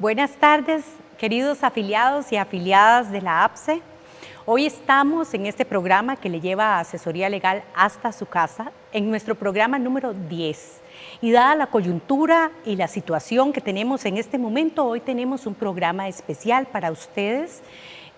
Buenas tardes, queridos afiliados y afiliadas de la APSE. Hoy estamos en este programa que le lleva asesoría legal hasta su casa, en nuestro programa número 10. Y dada la coyuntura y la situación que tenemos en este momento, hoy tenemos un programa especial para ustedes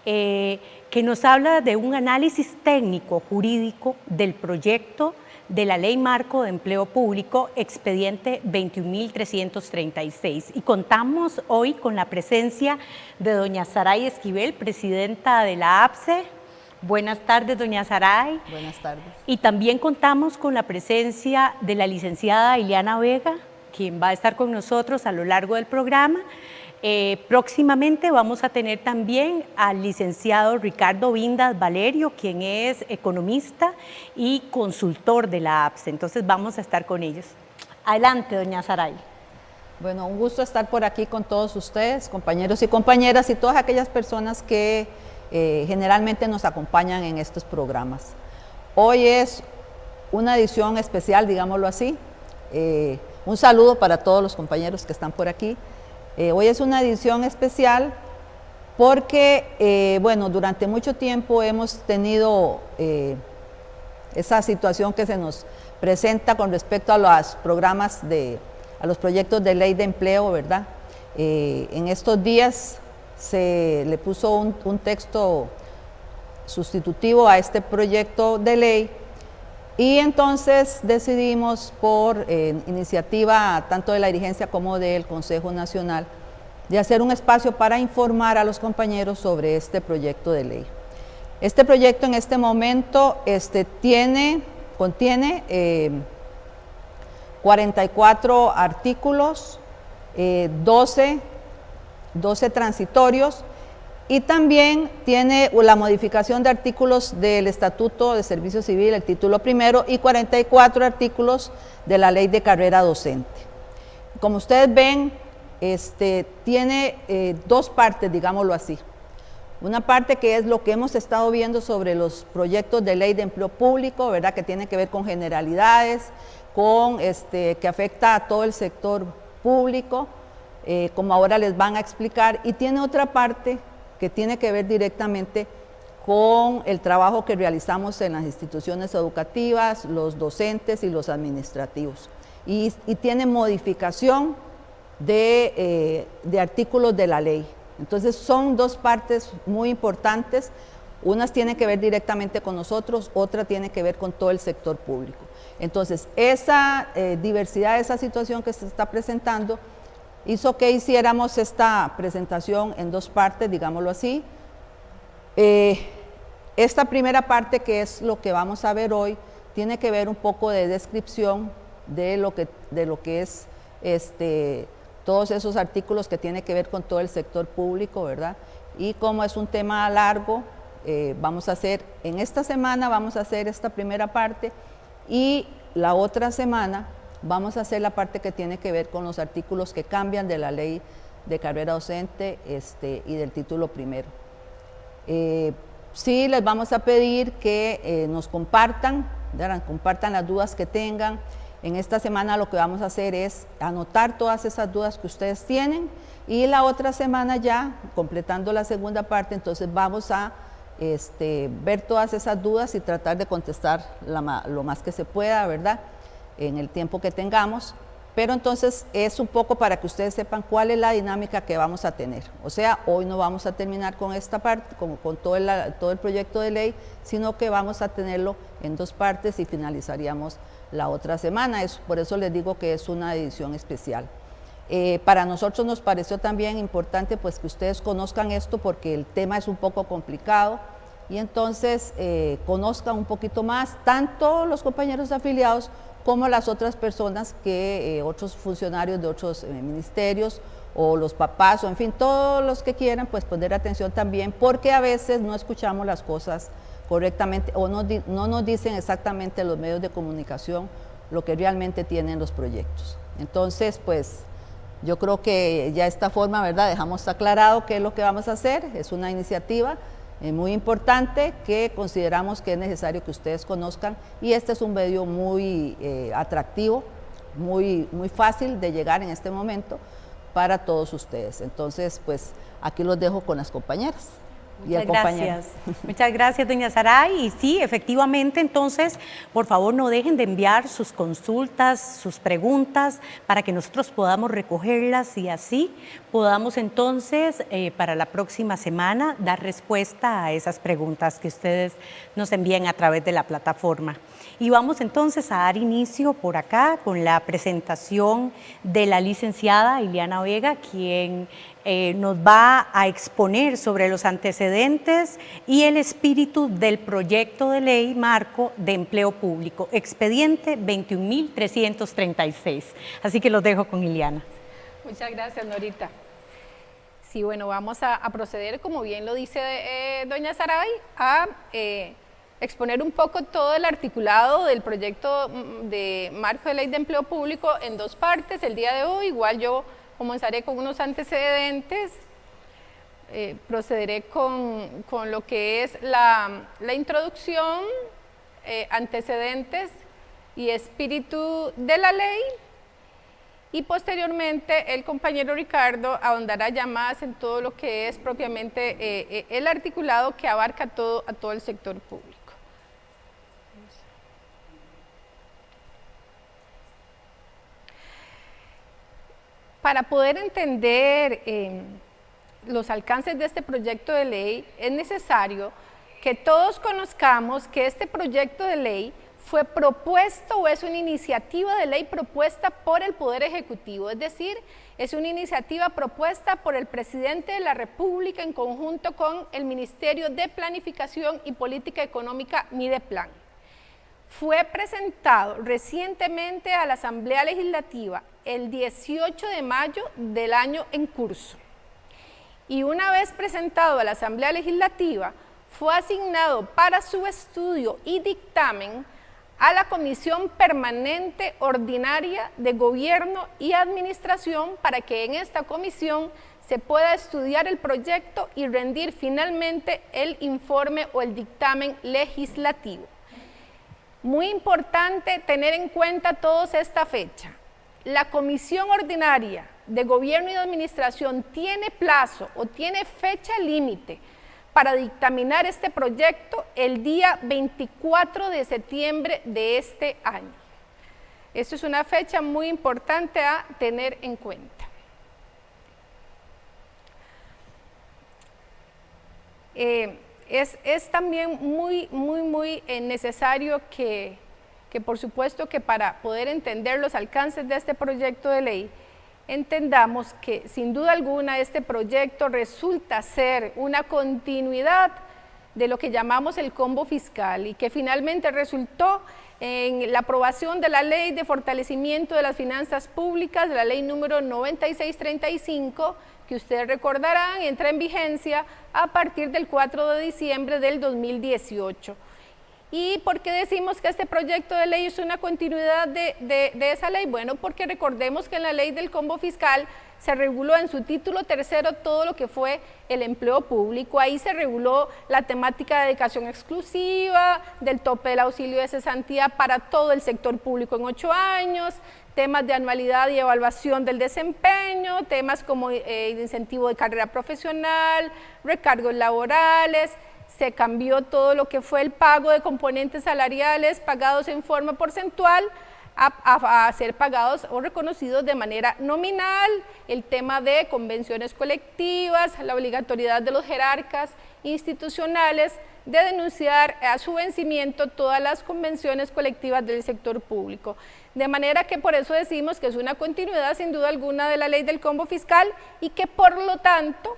que nos habla de un análisis técnico jurídico del proyecto de la Ley Marco de Empleo Público, expediente 21.336. Y contamos hoy con la presencia de doña Saray Esquivel, presidenta de la APSE. Buenas tardes, doña Saray. Buenas tardes. Y también contamos con la presencia de la licenciada Ileana Vega, quien va a estar con nosotros a lo largo del programa. Próximamente vamos a tener también al licenciado Ricardo Vindas Valerio, quien es economista y consultor de la APSE. Entonces vamos a estar con ellos. Adelante, doña Saray. Bueno, un gusto estar por aquí con todos ustedes, compañeros y compañeras, y todas aquellas personas que generalmente nos acompañan en estos programas. Hoy es una edición especial, digámoslo así. Un saludo para todos los compañeros que están por aquí. Hoy es una edición especial porque, bueno, durante mucho tiempo hemos tenido esa situación que se nos presenta con respecto a los programas a los proyectos de ley de empleo, ¿verdad? En estos días se le puso un texto sustitutivo a este proyecto de ley y entonces decidimos por iniciativa tanto de la dirigencia como del Consejo Nacional de hacer un espacio para informar a los compañeros sobre este proyecto de ley. Este proyecto en este momento contiene 44 artículos, 12 transitorios, y también tiene la modificación de artículos del Estatuto de Servicio Civil, el título primero, y 44 artículos de la Ley de Carrera Docente. Como ustedes ven, tiene dos partes, digámoslo así. Una parte que es lo que hemos estado viendo sobre los proyectos de ley de empleo público, ¿verdad? Que tiene que ver con generalidades, que afecta a todo el sector público, como ahora les van a explicar, y tiene otra parte que tiene que ver directamente con el trabajo que realizamos en las instituciones educativas, los docentes y los administrativos. Y tiene modificación de artículos de la ley. Entonces son dos partes muy importantes, unas tienen que ver directamente con nosotros, otra tiene que ver con todo el sector público. Entonces esa diversidad, esa situación que se está presentando, hizo que hiciéramos esta presentación en dos partes, digámoslo así. Esta primera parte, que es lo que vamos a ver hoy, tiene que ver un poco de descripción de lo que es todos esos artículos que tiene que ver con todo el sector público, ¿verdad? Y como es un tema largo, en esta semana vamos a hacer esta primera parte, y la otra semana vamos a hacer la parte que tiene que ver con los artículos que cambian de la Ley de Carrera Docente y del título primero. Sí, les vamos a pedir que nos compartan las dudas que tengan. En esta semana lo que vamos a hacer es anotar todas esas dudas que ustedes tienen, y la otra semana ya, completando la segunda parte, entonces vamos a ver todas esas dudas y tratar de contestar lo más que se pueda, ¿verdad?, en el tiempo que tengamos. Pero entonces es un poco para que ustedes sepan cuál es la dinámica que vamos a tener. O sea, hoy no vamos a terminar con esta parte, con todo el proyecto de ley, sino que vamos a tenerlo en dos partes y finalizaríamos la otra semana. Por eso les digo que es una edición especial. Para nosotros nos pareció también importante pues que ustedes conozcan esto, porque el tema es un poco complicado, y entonces conozcan un poquito más, tanto los compañeros afiliados como las otras personas, otros funcionarios de otros ministerios, o los papás, o en fin, todos los que quieran pues poner atención también, porque a veces no escuchamos las cosas correctamente, o no nos dicen exactamente los medios de comunicación lo que realmente tienen los proyectos. Entonces, pues yo creo que ya de esta forma, ¿verdad?, dejamos aclarado qué es lo que vamos a hacer. Es una iniciativa muy importante que consideramos que es necesario que ustedes conozcan, y este es un medio muy atractivo, muy fácil de llegar en este momento, para todos ustedes. Entonces, pues aquí los dejo con las compañeras. Muchas gracias. Muchas gracias, doña Saray. Y sí, efectivamente, entonces, por favor, no dejen de enviar sus consultas, sus preguntas, para que nosotros podamos recogerlas y así podamos entonces, para la próxima semana, dar respuesta a esas preguntas que ustedes nos envían a través de la plataforma. Y vamos entonces a dar inicio por acá con la presentación de la licenciada Ileana Vega, quien nos va a exponer sobre los antecedentes y el espíritu del proyecto de ley marco de empleo público, expediente 21.336. Así que los dejo con Ileana. Muchas gracias, Norita. Sí, bueno, vamos a proceder, como bien lo dice doña Saray, a exponer un poco todo el articulado del proyecto de marco de ley de empleo público en dos partes. El día de hoy, igual yo comenzaré con unos antecedentes, procederé con lo que es la introducción, antecedentes y espíritu de la ley, y posteriormente el compañero Ricardo ahondará ya más en todo lo que es propiamente el articulado que abarca a todo el sector público. Para poder entender los alcances de este proyecto de ley, es necesario que todos conozcamos que este proyecto de ley fue propuesto o es una iniciativa de ley propuesta por el Poder Ejecutivo, es decir, es una iniciativa propuesta por el Presidente de la República en conjunto con el Ministerio de Planificación y Política Económica, Mideplan. Fue presentado recientemente a la Asamblea Legislativa el 18 de mayo del año en curso. Y una vez presentado a la Asamblea Legislativa, fue asignado para su estudio y dictamen a la Comisión Permanente Ordinaria de Gobierno y Administración para que en esta comisión se pueda estudiar el proyecto y rendir finalmente el informe o el dictamen legislativo. Muy importante tener en cuenta todos esta fecha. La Comisión Ordinaria de Gobierno y Administración tiene plazo o tiene fecha límite para dictaminar este proyecto el día 24 de septiembre de este año. Esto es una fecha muy importante a tener en cuenta. Es también muy necesario que por supuesto que para poder entender los alcances de este proyecto de ley, entendamos que sin duda alguna este proyecto resulta ser una continuidad de lo que llamamos el combo fiscal y que finalmente resultó en la aprobación de la Ley de Fortalecimiento de las Finanzas Públicas, de la Ley número 9635, que ustedes recordarán, entra en vigencia a partir del 4 de diciembre del 2018. ¿Y por qué decimos que este proyecto de ley es una continuidad de esa ley? Bueno, porque recordemos que en la ley del combo fiscal se reguló en su título tercero todo lo que fue el empleo público. Ahí se reguló la temática de dedicación exclusiva, del tope del auxilio de cesantía para todo el sector público en 8 años, temas de anualidad y evaluación del desempeño, temas como incentivo de carrera profesional, recargos laborales. Se cambió todo lo que fue el pago de componentes salariales pagados en forma porcentual a ser pagados o reconocidos de manera nominal, el tema de convenciones colectivas, la obligatoriedad de los jerarcas institucionales de denunciar a su vencimiento todas las convenciones colectivas del sector público. De manera que por eso decimos que es una continuidad sin duda alguna de la ley del combo fiscal y que por lo tanto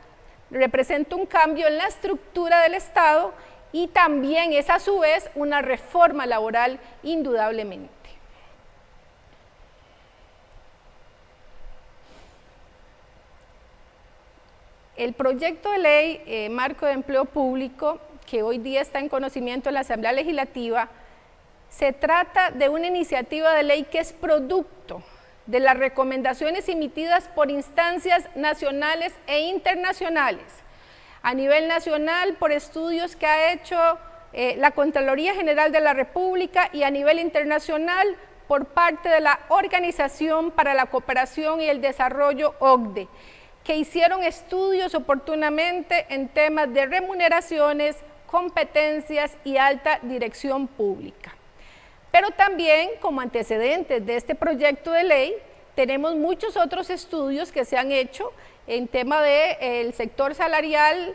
representa un cambio en la estructura del Estado y también es a su vez una reforma laboral indudablemente. El proyecto de ley marco de empleo público que hoy día está en conocimiento de la Asamblea Legislativa se trata de una iniciativa de ley que es producto de las recomendaciones emitidas por instancias nacionales e internacionales. A nivel nacional, por estudios que ha hecho la Contraloría General de la República y a nivel internacional por parte de la Organización para la Cooperación y el Desarrollo, OCDE, que hicieron estudios oportunamente en temas de remuneraciones, competencias y alta dirección pública. Pero también, como antecedentes de este proyecto de ley, tenemos muchos otros estudios que se han hecho en tema del sector salarial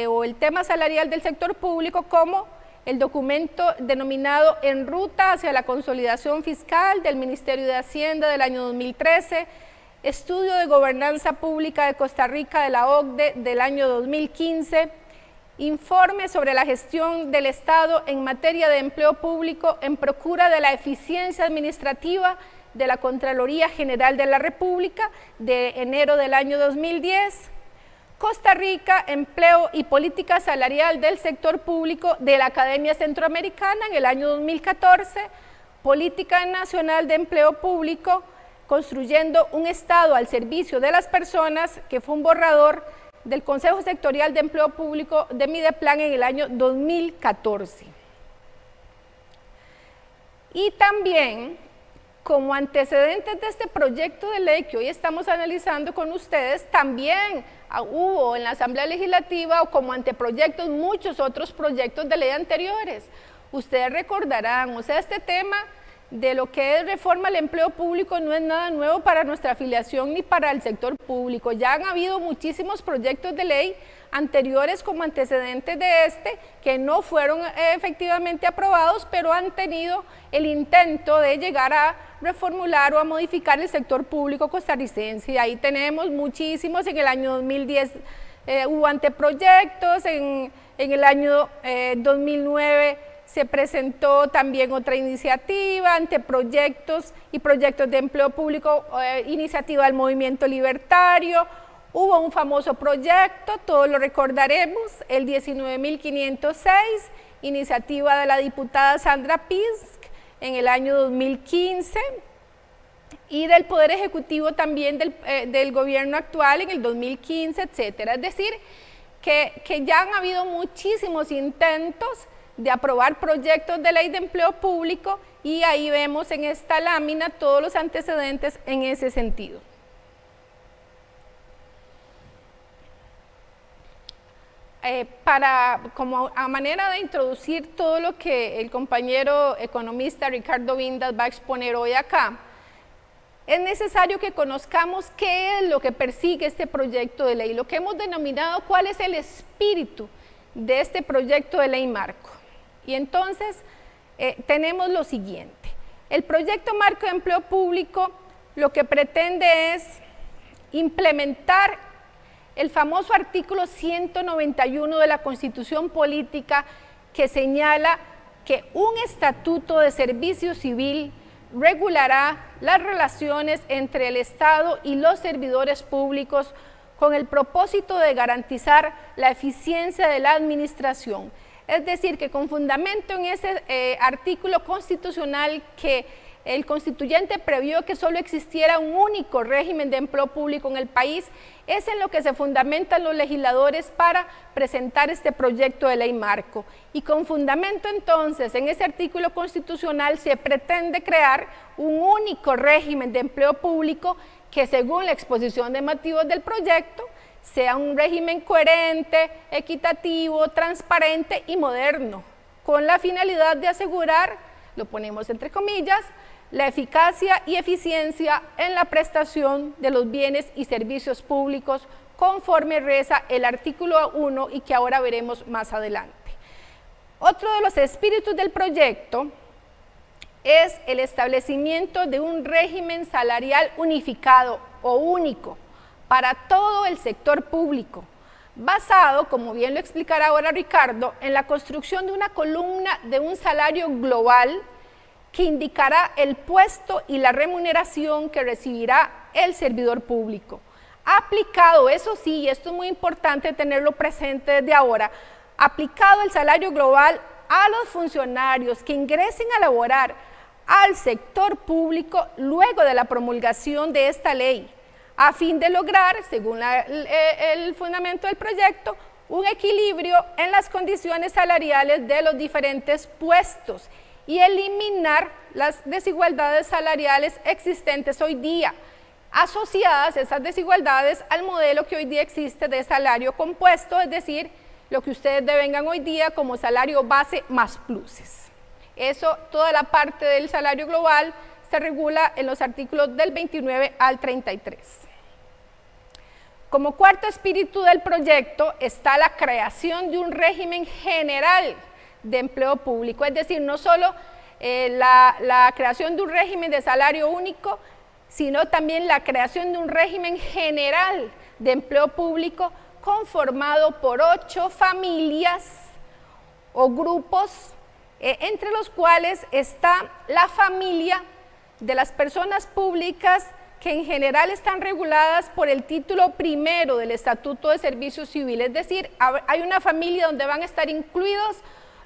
o el tema salarial del sector público, como el documento denominado En Ruta hacia la Consolidación Fiscal del Ministerio de Hacienda del año 2013, Estudio de Gobernanza Pública de Costa Rica de la OCDE del año 2015, Informe sobre la gestión del Estado en materia de empleo público en procura de la eficiencia administrativa de la Contraloría General de la República de enero del año 2010, Costa Rica, Empleo y Política Salarial del Sector Público de la Academia Centroamericana en el año 2014, Política Nacional de Empleo Público, Construyendo un Estado al Servicio de las Personas, que fue un borrador del Consejo Sectorial de Empleo Público de Mideplan en el año 2014. Y también, como antecedentes de este proyecto de ley que hoy estamos analizando con ustedes, también hubo en la Asamblea Legislativa o como anteproyectos muchos otros proyectos de ley anteriores. Ustedes recordarán, o sea, este tema de lo que es reforma al empleo público no es nada nuevo para nuestra afiliación ni para el sector público. Ya han habido muchísimos proyectos de ley anteriores como antecedentes de este que no fueron efectivamente aprobados, pero han tenido el intento de llegar a reformular o a modificar el sector público costarricense. Y ahí tenemos muchísimos. En el año 2010 hubo anteproyectos, en el año 2009 se presentó también otra iniciativa, anteproyectos y proyectos de empleo público, iniciativa del Movimiento Libertario. Hubo un famoso proyecto, todos lo recordaremos, el 19.506, iniciativa de la diputada Sandra Pisk en el año 2015, y del Poder Ejecutivo también del gobierno actual en el 2015, etcétera. Es decir, que ya han habido muchísimos intentos de aprobar proyectos de ley de empleo público, y ahí vemos en esta lámina todos los antecedentes en ese sentido. Como a manera de introducir todo lo que el compañero economista Ricardo Vindas va a exponer hoy acá, es necesario que conozcamos qué es lo que persigue este proyecto de ley, lo que hemos denominado cuál es el espíritu de este proyecto de ley marco. Y entonces tenemos lo siguiente: el proyecto marco de empleo público lo que pretende es implementar el famoso artículo 191 de la Constitución Política, que señala que un estatuto de servicio civil regulará las relaciones entre el Estado y los servidores públicos con el propósito de garantizar la eficiencia de la administración. Es decir, que con fundamento en ese artículo constitucional que el constituyente previó que solo existiera un único régimen de empleo público en el país, es en lo que se fundamentan los legisladores para presentar este proyecto de ley marco. Y con fundamento entonces en ese artículo constitucional se pretende crear un único régimen de empleo público que, según la exposición de motivos del proyecto, sea un régimen coherente, equitativo, transparente y moderno, con la finalidad de asegurar, lo ponemos entre comillas, la eficacia y eficiencia en la prestación de los bienes y servicios públicos, conforme reza el artículo 1 y que ahora veremos más adelante. Otro de los espíritus del proyecto es el establecimiento de un régimen salarial unificado o único para todo el sector público, basado, como bien lo explicará ahora Ricardo, en la construcción de una columna de un salario global que indicará el puesto y la remuneración que recibirá el servidor público. Aplicado, eso sí, y esto es muy importante tenerlo presente desde ahora, aplicado el salario global a los funcionarios que ingresen a laborar al sector público luego de la promulgación de esta ley, a fin de lograr, según el fundamento del proyecto, un equilibrio en las condiciones salariales de los diferentes puestos y eliminar las desigualdades salariales existentes hoy día, asociadas esas desigualdades al modelo que hoy día existe de salario compuesto, es decir, lo que ustedes devengan hoy día como salario base más pluses. Eso, toda la parte del salario global se regula en los artículos del 29 al 33. Como cuarto espíritu del proyecto está la creación de un régimen general de empleo público, es decir, no solo la creación de un régimen de salario único, sino también la creación de un régimen general de empleo público conformado por 8 familias o grupos, entre los cuales está la familia de las personas públicas que en general están reguladas por el título primero del Estatuto de Servicio Civil, es decir, hay una familia donde van a estar incluidos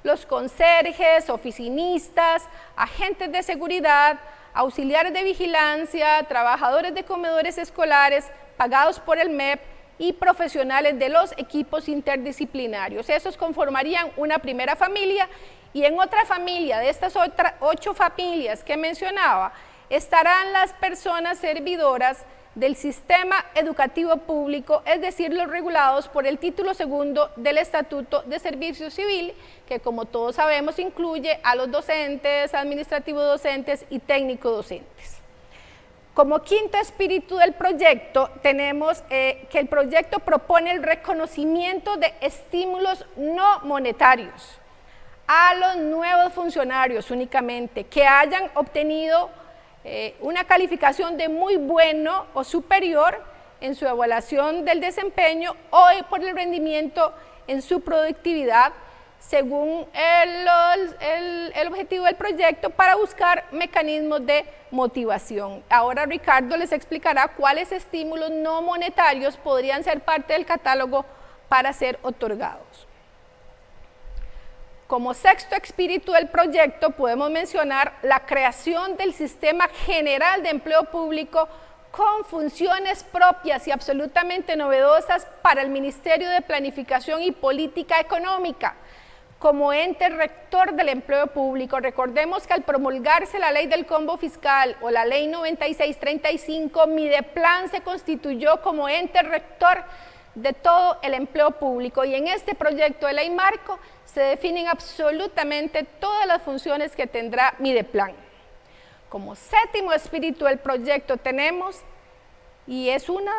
los conserjes, oficinistas, agentes de seguridad, auxiliares de vigilancia, trabajadores de comedores escolares pagados por el MEP y profesionales de los equipos interdisciplinarios. Esos conformarían una primera familia, y en otra familia, de estas 8 familias que mencionaba, estarán las personas servidoras del sistema educativo público, es decir, los regulados por el título segundo del Estatuto de Servicio Civil, que como todos sabemos incluye a los docentes, administrativos docentes y técnico docentes. Como quinto espíritu del proyecto, tenemos que el proyecto propone el reconocimiento de estímulos no monetarios a los nuevos funcionarios únicamente, que hayan obtenido una calificación de muy bueno o superior en su evaluación del desempeño o por el rendimiento en su productividad, según el objetivo del proyecto, para buscar mecanismos de motivación. Ahora Ricardo les explicará cuáles estímulos no monetarios podrían ser parte del catálogo para ser otorgados. Como sexto espíritu del proyecto podemos mencionar la creación del Sistema General de Empleo Público con funciones propias y absolutamente novedosas para el Ministerio de Planificación y Política Económica como ente rector del empleo público. Recordemos que al promulgarse la ley del combo fiscal o la ley 9635, Mideplan se constituyó como ente rector de todo el empleo público, y en este proyecto de ley marco se definen absolutamente todas las funciones que tendrá Mideplan. Como séptimo espíritu del proyecto tenemos, y es uno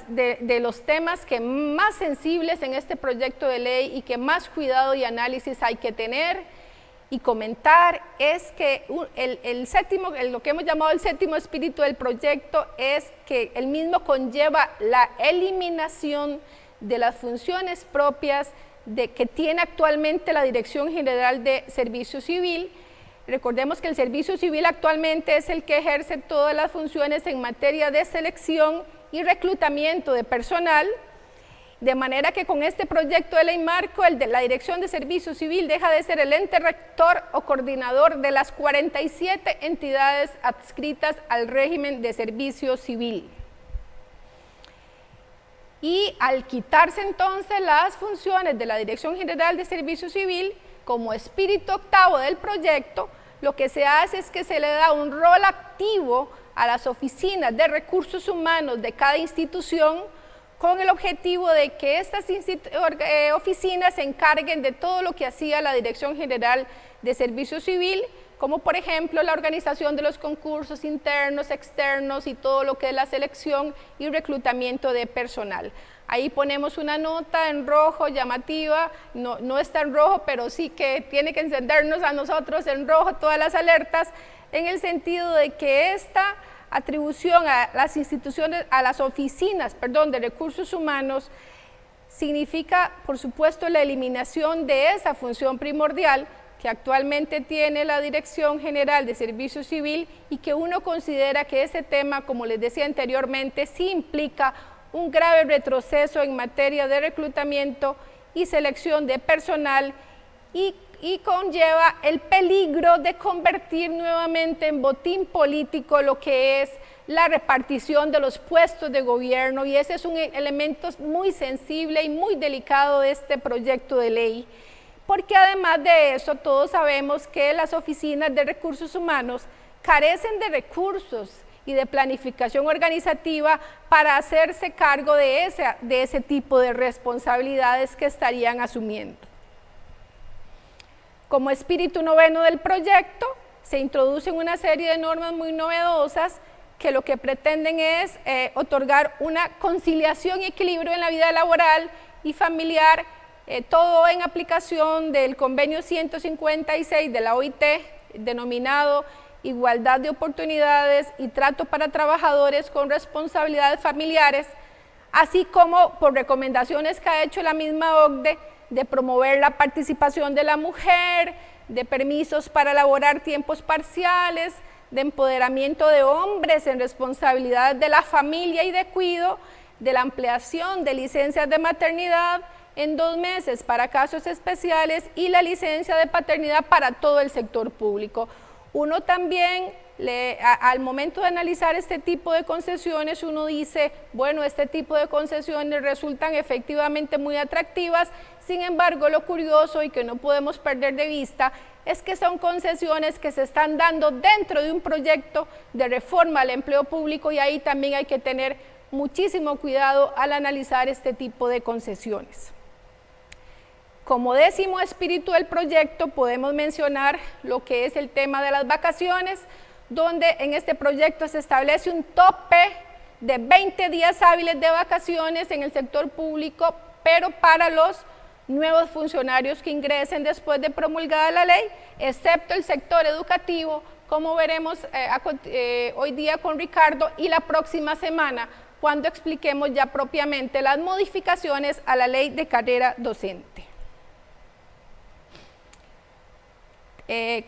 de los temas que más sensibles en este proyecto de ley y que más cuidado y análisis hay que tener y comentar, es que lo que hemos llamado el séptimo espíritu del proyecto es que el mismo conlleva la eliminación de las funciones propias que tiene actualmente la Dirección General de Servicio Civil. Recordemos que el Servicio Civil actualmente es el que ejerce todas las funciones en materia de selección y reclutamiento de personal, de manera que con este proyecto de ley marco, el de la Dirección de Servicio Civil deja de ser el ente rector o coordinador de las 47 entidades adscritas al régimen de servicio civil. Y al quitarse entonces las funciones de la Dirección General de Servicio Civil, como espíritu octavo del proyecto, lo que se hace es que se le da un rol activo a las oficinas de recursos humanos de cada institución, con el objetivo de que estas oficinas se encarguen de todo lo que hacía la Dirección General de Servicio Civil, como por ejemplo la organización de los concursos internos, externos y todo lo que es la selección y reclutamiento de personal. Ahí ponemos una nota en rojo llamativa, no está en rojo, pero sí que tiene que encendernos a nosotros en rojo todas las alertas, en el sentido de que esta atribución a las instituciones, a las oficinas, de recursos humanos, significa, por supuesto, la eliminación de esa función primordial que actualmente tiene la Dirección General de Servicio Civil, y que uno considera que ese tema, como les decía anteriormente, sí implica un grave retroceso en materia de reclutamiento y selección de personal, y conlleva el peligro de convertir nuevamente en botín político lo que es la repartición de los puestos de gobierno, y ese es un elemento muy sensible y muy delicado de este proyecto de ley, porque además de eso todos sabemos que las oficinas de recursos humanos carecen de recursos y de planificación organizativa para hacerse cargo de ese tipo de responsabilidades que estarían asumiendo. Como espíritu noveno del proyecto, se introducen una serie de normas muy novedosas que lo que pretenden es otorgar una conciliación y equilibrio en la vida laboral y familiar, todo en aplicación del convenio 156 de la OIT, denominado Igualdad de Oportunidades y Trato para Trabajadores con Responsabilidades Familiares, así como por recomendaciones que ha hecho la misma OCDE de promover la participación de la mujer, de permisos para elaborar tiempos parciales, de empoderamiento de hombres en responsabilidades de la familia y de cuidado, de la ampliación de licencias de maternidad en 2 meses para casos especiales y la licencia de paternidad para todo el sector público. Uno también, al momento de analizar este tipo de concesiones, uno dice, bueno, este tipo de concesiones resultan efectivamente muy atractivas, sin embargo, lo curioso y que no podemos perder de vista es que son concesiones que se están dando dentro de un proyecto de reforma al empleo público y ahí también hay que tener muchísimo cuidado al analizar este tipo de concesiones. Como 10º espíritu del proyecto podemos mencionar lo que es el tema de las vacaciones, donde en este proyecto se establece un tope de 20 días hábiles de vacaciones en el sector público, pero para los nuevos funcionarios que ingresen después de promulgada la ley, excepto el sector educativo, como veremos hoy día con Ricardo y la próxima semana, cuando expliquemos ya propiamente las modificaciones a la ley de carrera docente.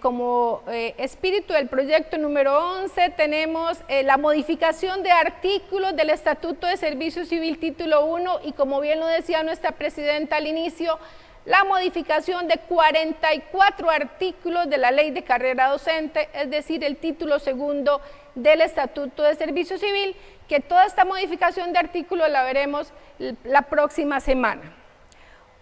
Como espíritu del proyecto número 11 tenemos la modificación de artículos del Estatuto de Servicio Civil título 1 y como bien lo decía nuestra presidenta al inicio, la modificación de 44 artículos de la ley de carrera docente, es decir, el título 2 del Estatuto de Servicio Civil, que toda esta modificación de artículos la veremos la próxima semana.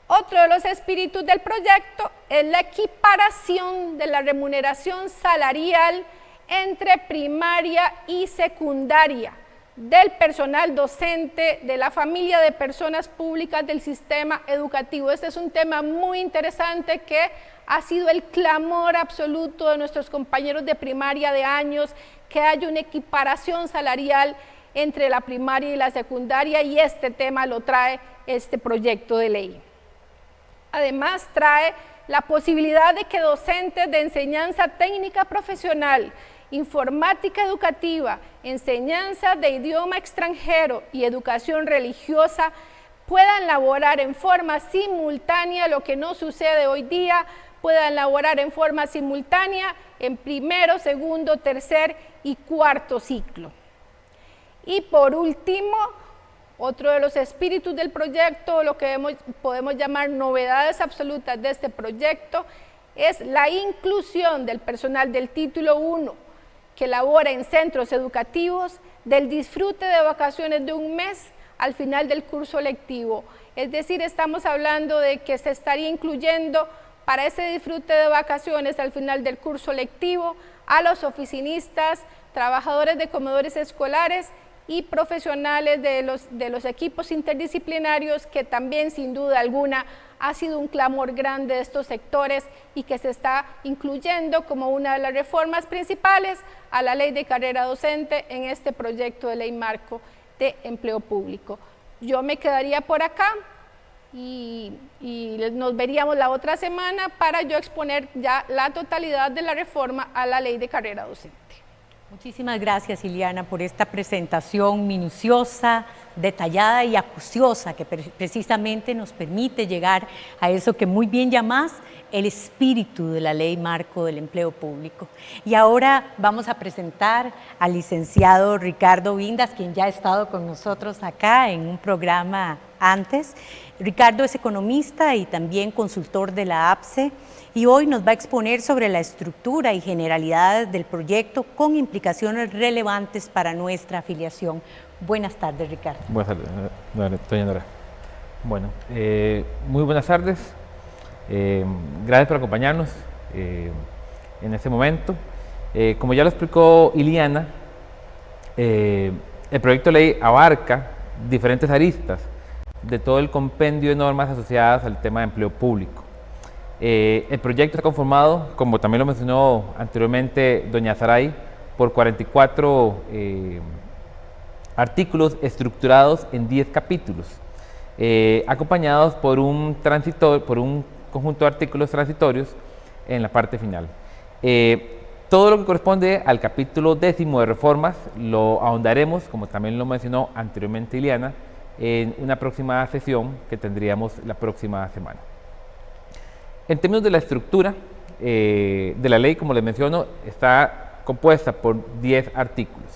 Otro de los espíritus del proyecto es la equiparación de la remuneración salarial entre primaria y secundaria del personal docente de la familia de personas públicas del sistema educativo. Este es un tema muy interesante que ha sido el clamor absoluto de nuestros compañeros de primaria de años, que haya una equiparación salarial entre la primaria y la secundaria y este tema lo trae este proyecto de ley. Además, trae la posibilidad de que docentes de enseñanza técnica profesional, informática educativa, enseñanza de idioma extranjero y educación religiosa puedan laborar en forma simultánea, lo que no sucede hoy día, puedan laborar en forma simultánea en primero, segundo, tercer y cuarto ciclo. Y por último, otro de los espíritus del proyecto, lo que podemos llamar novedades absolutas de este proyecto, es la inclusión del personal del título 1 que labora en centros educativos del disfrute de vacaciones de 1 mes al final del curso lectivo. Es decir, estamos hablando de que se estaría incluyendo para ese disfrute de vacaciones al final del curso lectivo a los oficinistas, trabajadores de comedores escolares y profesionales de los equipos interdisciplinarios, que también sin duda alguna ha sido un clamor grande de estos sectores y que se está incluyendo como una de las reformas principales a la ley de carrera docente en este proyecto de ley marco de empleo público. Yo me quedaría por acá y nos veríamos la otra semana para yo exponer ya la totalidad de la reforma a la ley de carrera docente. Muchísimas gracias, Iliana, por esta presentación minuciosa, detallada y acuciosa que precisamente nos permite llegar a eso que muy bien llamás el espíritu de la Ley Marco del Empleo Público. Y ahora vamos a presentar al licenciado Ricardo Vindas, quien ya ha estado con nosotros acá en un programa antes. Ricardo es economista y también consultor de la APSE, y hoy nos va a exponer sobre la estructura y generalidades del proyecto con implicaciones relevantes para nuestra afiliación. Buenas tardes, Ricardo. Buenas tardes, doña Nora. Bueno, muy buenas tardes. Gracias por acompañarnos en este momento. Como ya lo explicó Iliana, el proyecto de ley abarca diferentes aristas de todo el compendio de normas asociadas al tema de empleo público. El proyecto está conformado, como también lo mencionó anteriormente doña Saray, por 44 artículos estructurados en 10 capítulos, acompañados por un conjunto de artículos transitorios en la parte final. Todo lo que corresponde al capítulo 10º de reformas lo ahondaremos, como también lo mencionó anteriormente Iliana, en una próxima sesión que tendríamos la próxima semana. En términos de la estructura de la ley, como les menciono, está compuesta por 10 artículos.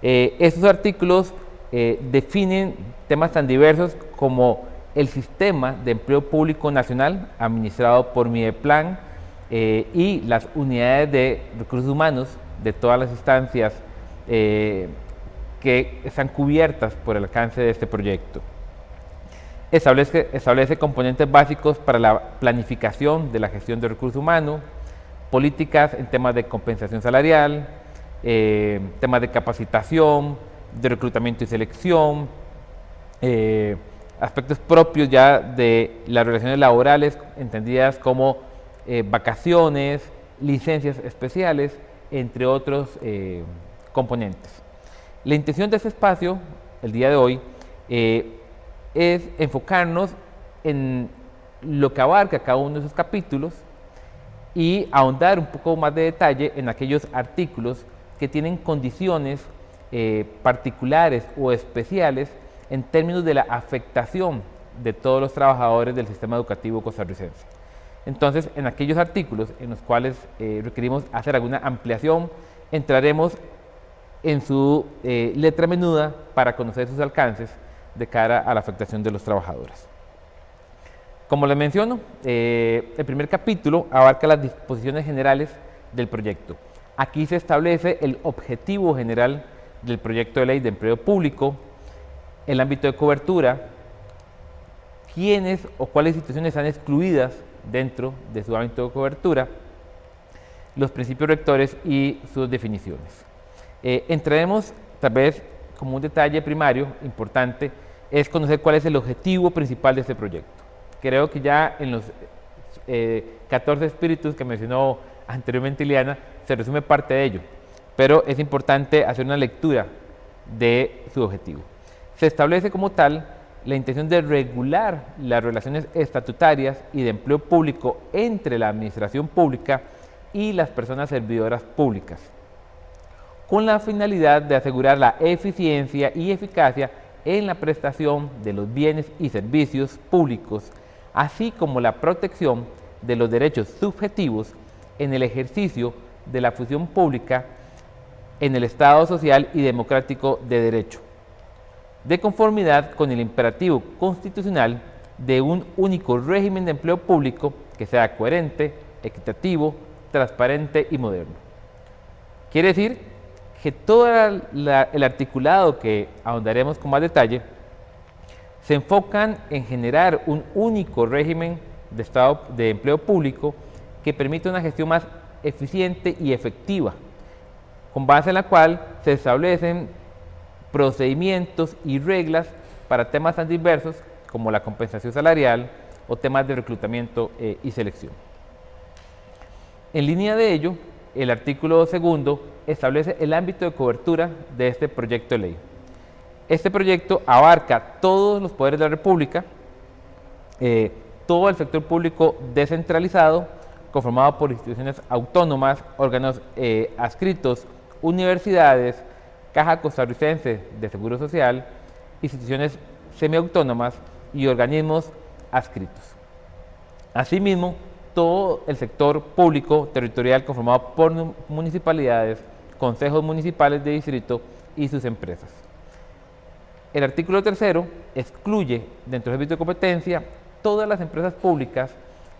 Estos artículos definen temas tan diversos como el sistema de empleo público nacional administrado por Mideplan y las unidades de recursos humanos de todas las instancias que están cubiertas por el alcance de este proyecto. Establece componentes básicos para la planificación de la gestión de recursos humanos, políticas en temas de compensación salarial, temas de capacitación, de reclutamiento y selección, aspectos propios ya de las relaciones laborales, entendidas como vacaciones, licencias especiales, entre otros componentes. La intención de este espacio, el día de hoy, es enfocarnos en lo que abarca cada uno de esos capítulos y ahondar un poco más de detalle en aquellos artículos que tienen condiciones particulares o especiales en términos de la afectación de todos los trabajadores del sistema educativo costarricense. Entonces, en aquellos artículos en los cuales requerimos hacer alguna ampliación, entraremos en su letra menuda para conocer sus alcances de cara a la afectación de los trabajadores. Como les menciono, el primer capítulo abarca las disposiciones generales del proyecto. Aquí se establece el objetivo general del proyecto de ley de empleo público, el ámbito de cobertura, quiénes o cuáles instituciones están excluidas dentro de su ámbito de cobertura, los principios rectores y sus definiciones. Entraremos, tal vez como un detalle primario importante, es conocer cuál es el objetivo principal de este proyecto. Creo que ya en los 14 espíritus que mencionó anteriormente Iliana, se resume parte de ello, pero es importante hacer una lectura de su objetivo. Se establece como tal la intención de regular las relaciones estatutarias y de empleo público entre la administración pública y las personas servidoras públicas, con la finalidad de asegurar la eficiencia y eficacia en la prestación de los bienes y servicios públicos, así como la protección de los derechos subjetivos en el ejercicio de la función pública en el Estado social y democrático de derecho, de conformidad con el imperativo constitucional de un único régimen de empleo público que sea coherente, equitativo, transparente y moderno. Quiere decir que todo el articulado que ahondaremos con más detalle se enfocan en generar un único régimen de empleo público que permita una gestión más eficiente y efectiva, con base en la cual se establecen procedimientos y reglas para temas tan diversos como la compensación salarial o temas de reclutamiento y selección. En línea de ello, el artículo 2 establece el ámbito de cobertura de este proyecto de ley. Este proyecto abarca todos los poderes de la República, todo el sector público descentralizado, conformado por instituciones autónomas, órganos adscritos, universidades, Caja Costarricense de Seguro Social, instituciones semiautónomas y organismos adscritos. Asimismo, todo el sector público territorial conformado por municipalidades, consejos municipales de distrito y sus empresas. El artículo 3 excluye dentro del ámbito de competencia todas las empresas públicas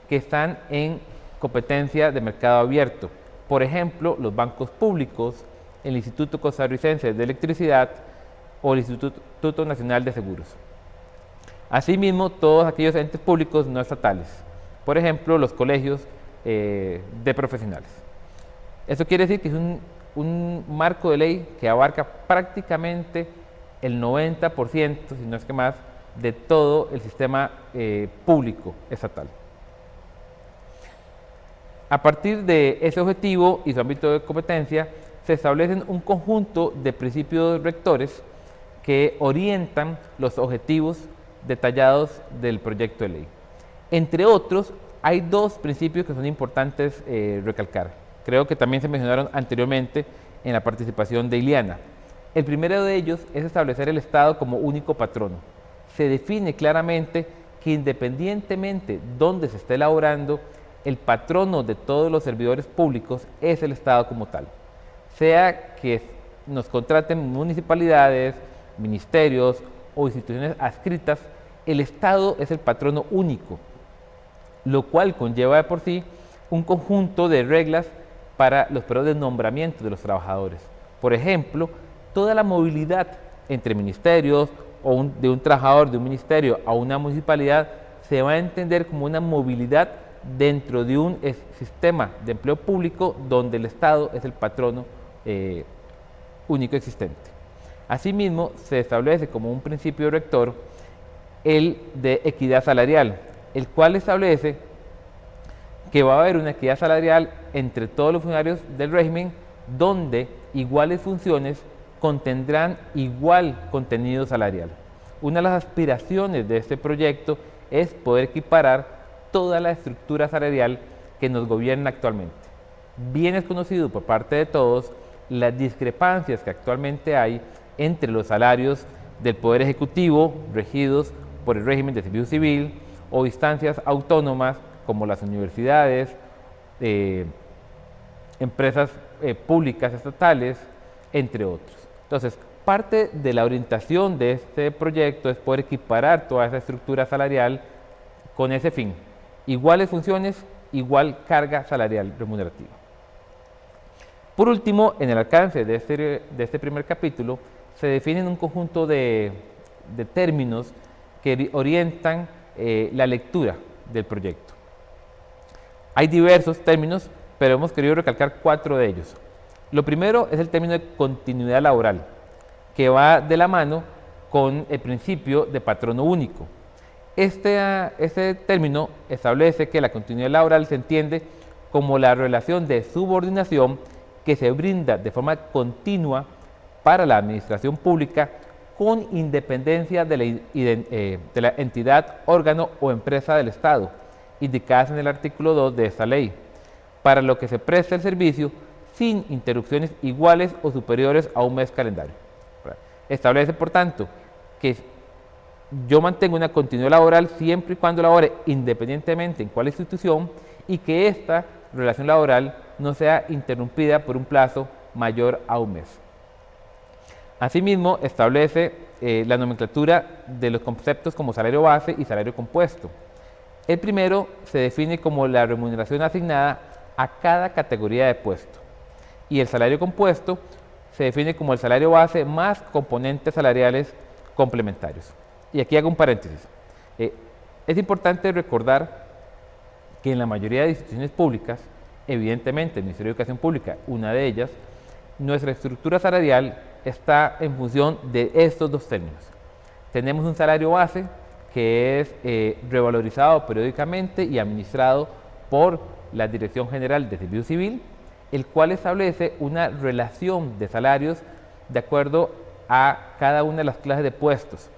que están en competencia de mercado abierto, por ejemplo, los bancos públicos, el Instituto Costarricense de Electricidad o el Instituto Nacional de Seguros. Asimismo, todos aquellos entes públicos no estatales, por ejemplo, los colegios de profesionales. Eso quiere decir que es un marco de ley que abarca prácticamente el 90%, si no es que más, de todo el sistema público estatal. A partir de ese objetivo y su ámbito de competencia, se establecen un conjunto de principios rectores que orientan los objetivos detallados del proyecto de ley. Entre otros, hay dos principios que son importantes recalcar. Creo que también se mencionaron anteriormente en la participación de Iliana. El primero de ellos es establecer el Estado como único patrono. Se define claramente que independientemente dónde se esté elaborando, el patrono de todos los servidores públicos es el Estado como tal. Sea que nos contraten municipalidades, ministerios o instituciones adscritas, el Estado es el patrono único, lo cual conlleva de por sí un conjunto de reglas para los periodos de nombramiento de los trabajadores. Por ejemplo, toda la movilidad entre ministerios o de un trabajador de un ministerio a una municipalidad se va a entender como una movilidad dentro de un sistema de empleo público donde el Estado es el patrono único existente. Asimismo, se establece como un principio rector el de equidad salarial, el cual establece que va a haber una equidad salarial entre todos los funcionarios del régimen, donde iguales funciones contendrán igual contenido salarial. Una de las aspiraciones de este proyecto es poder equiparar toda la estructura salarial que nos gobierna actualmente. Bien es conocido por parte de todos las discrepancias que actualmente hay entre los salarios del Poder Ejecutivo, regidos por el régimen de servicio civil, o instancias autónomas como las universidades, empresas públicas estatales, entre otros. Entonces, parte de la orientación de este proyecto es poder equiparar toda esa estructura salarial con ese fin. Iguales funciones, igual carga salarial remunerativa. Por último, en el alcance de este primer capítulo, se definen un conjunto de términos que orientan la lectura del proyecto. Hay diversos términos, pero hemos querido recalcar 4 de ellos. Lo primero es el término de continuidad laboral, que va de la mano con el principio de patrono único. Este término establece que la continuidad laboral se entiende como la relación de subordinación que se brinda de forma continua para la administración pública con independencia de la entidad, órgano o empresa del Estado, indicadas en el artículo 2 de esta ley, para lo que se presta el servicio sin interrupciones iguales o superiores a un mes calendario. Establece, por tanto, que yo mantengo una continuidad laboral siempre y cuando labore independientemente en cuál institución y que esta relación laboral no sea interrumpida por un plazo mayor a un mes. Asimismo, establece la nomenclatura de los conceptos como salario base y salario compuesto. El primero se define como la remuneración asignada a cada categoría de puesto y el salario compuesto se define como el salario base más componentes salariales complementarios. Y aquí hago un paréntesis. Es importante recordar que en la mayoría de instituciones públicas, evidentemente el Ministerio de Educación Pública, una de ellas, nuestra estructura salarial está en función de estos dos términos. Tenemos un salario base que es revalorizado periódicamente y administrado por la Dirección General de Servicio Civil, el cual establece una relación de salarios de acuerdo a cada una de las clases de puestos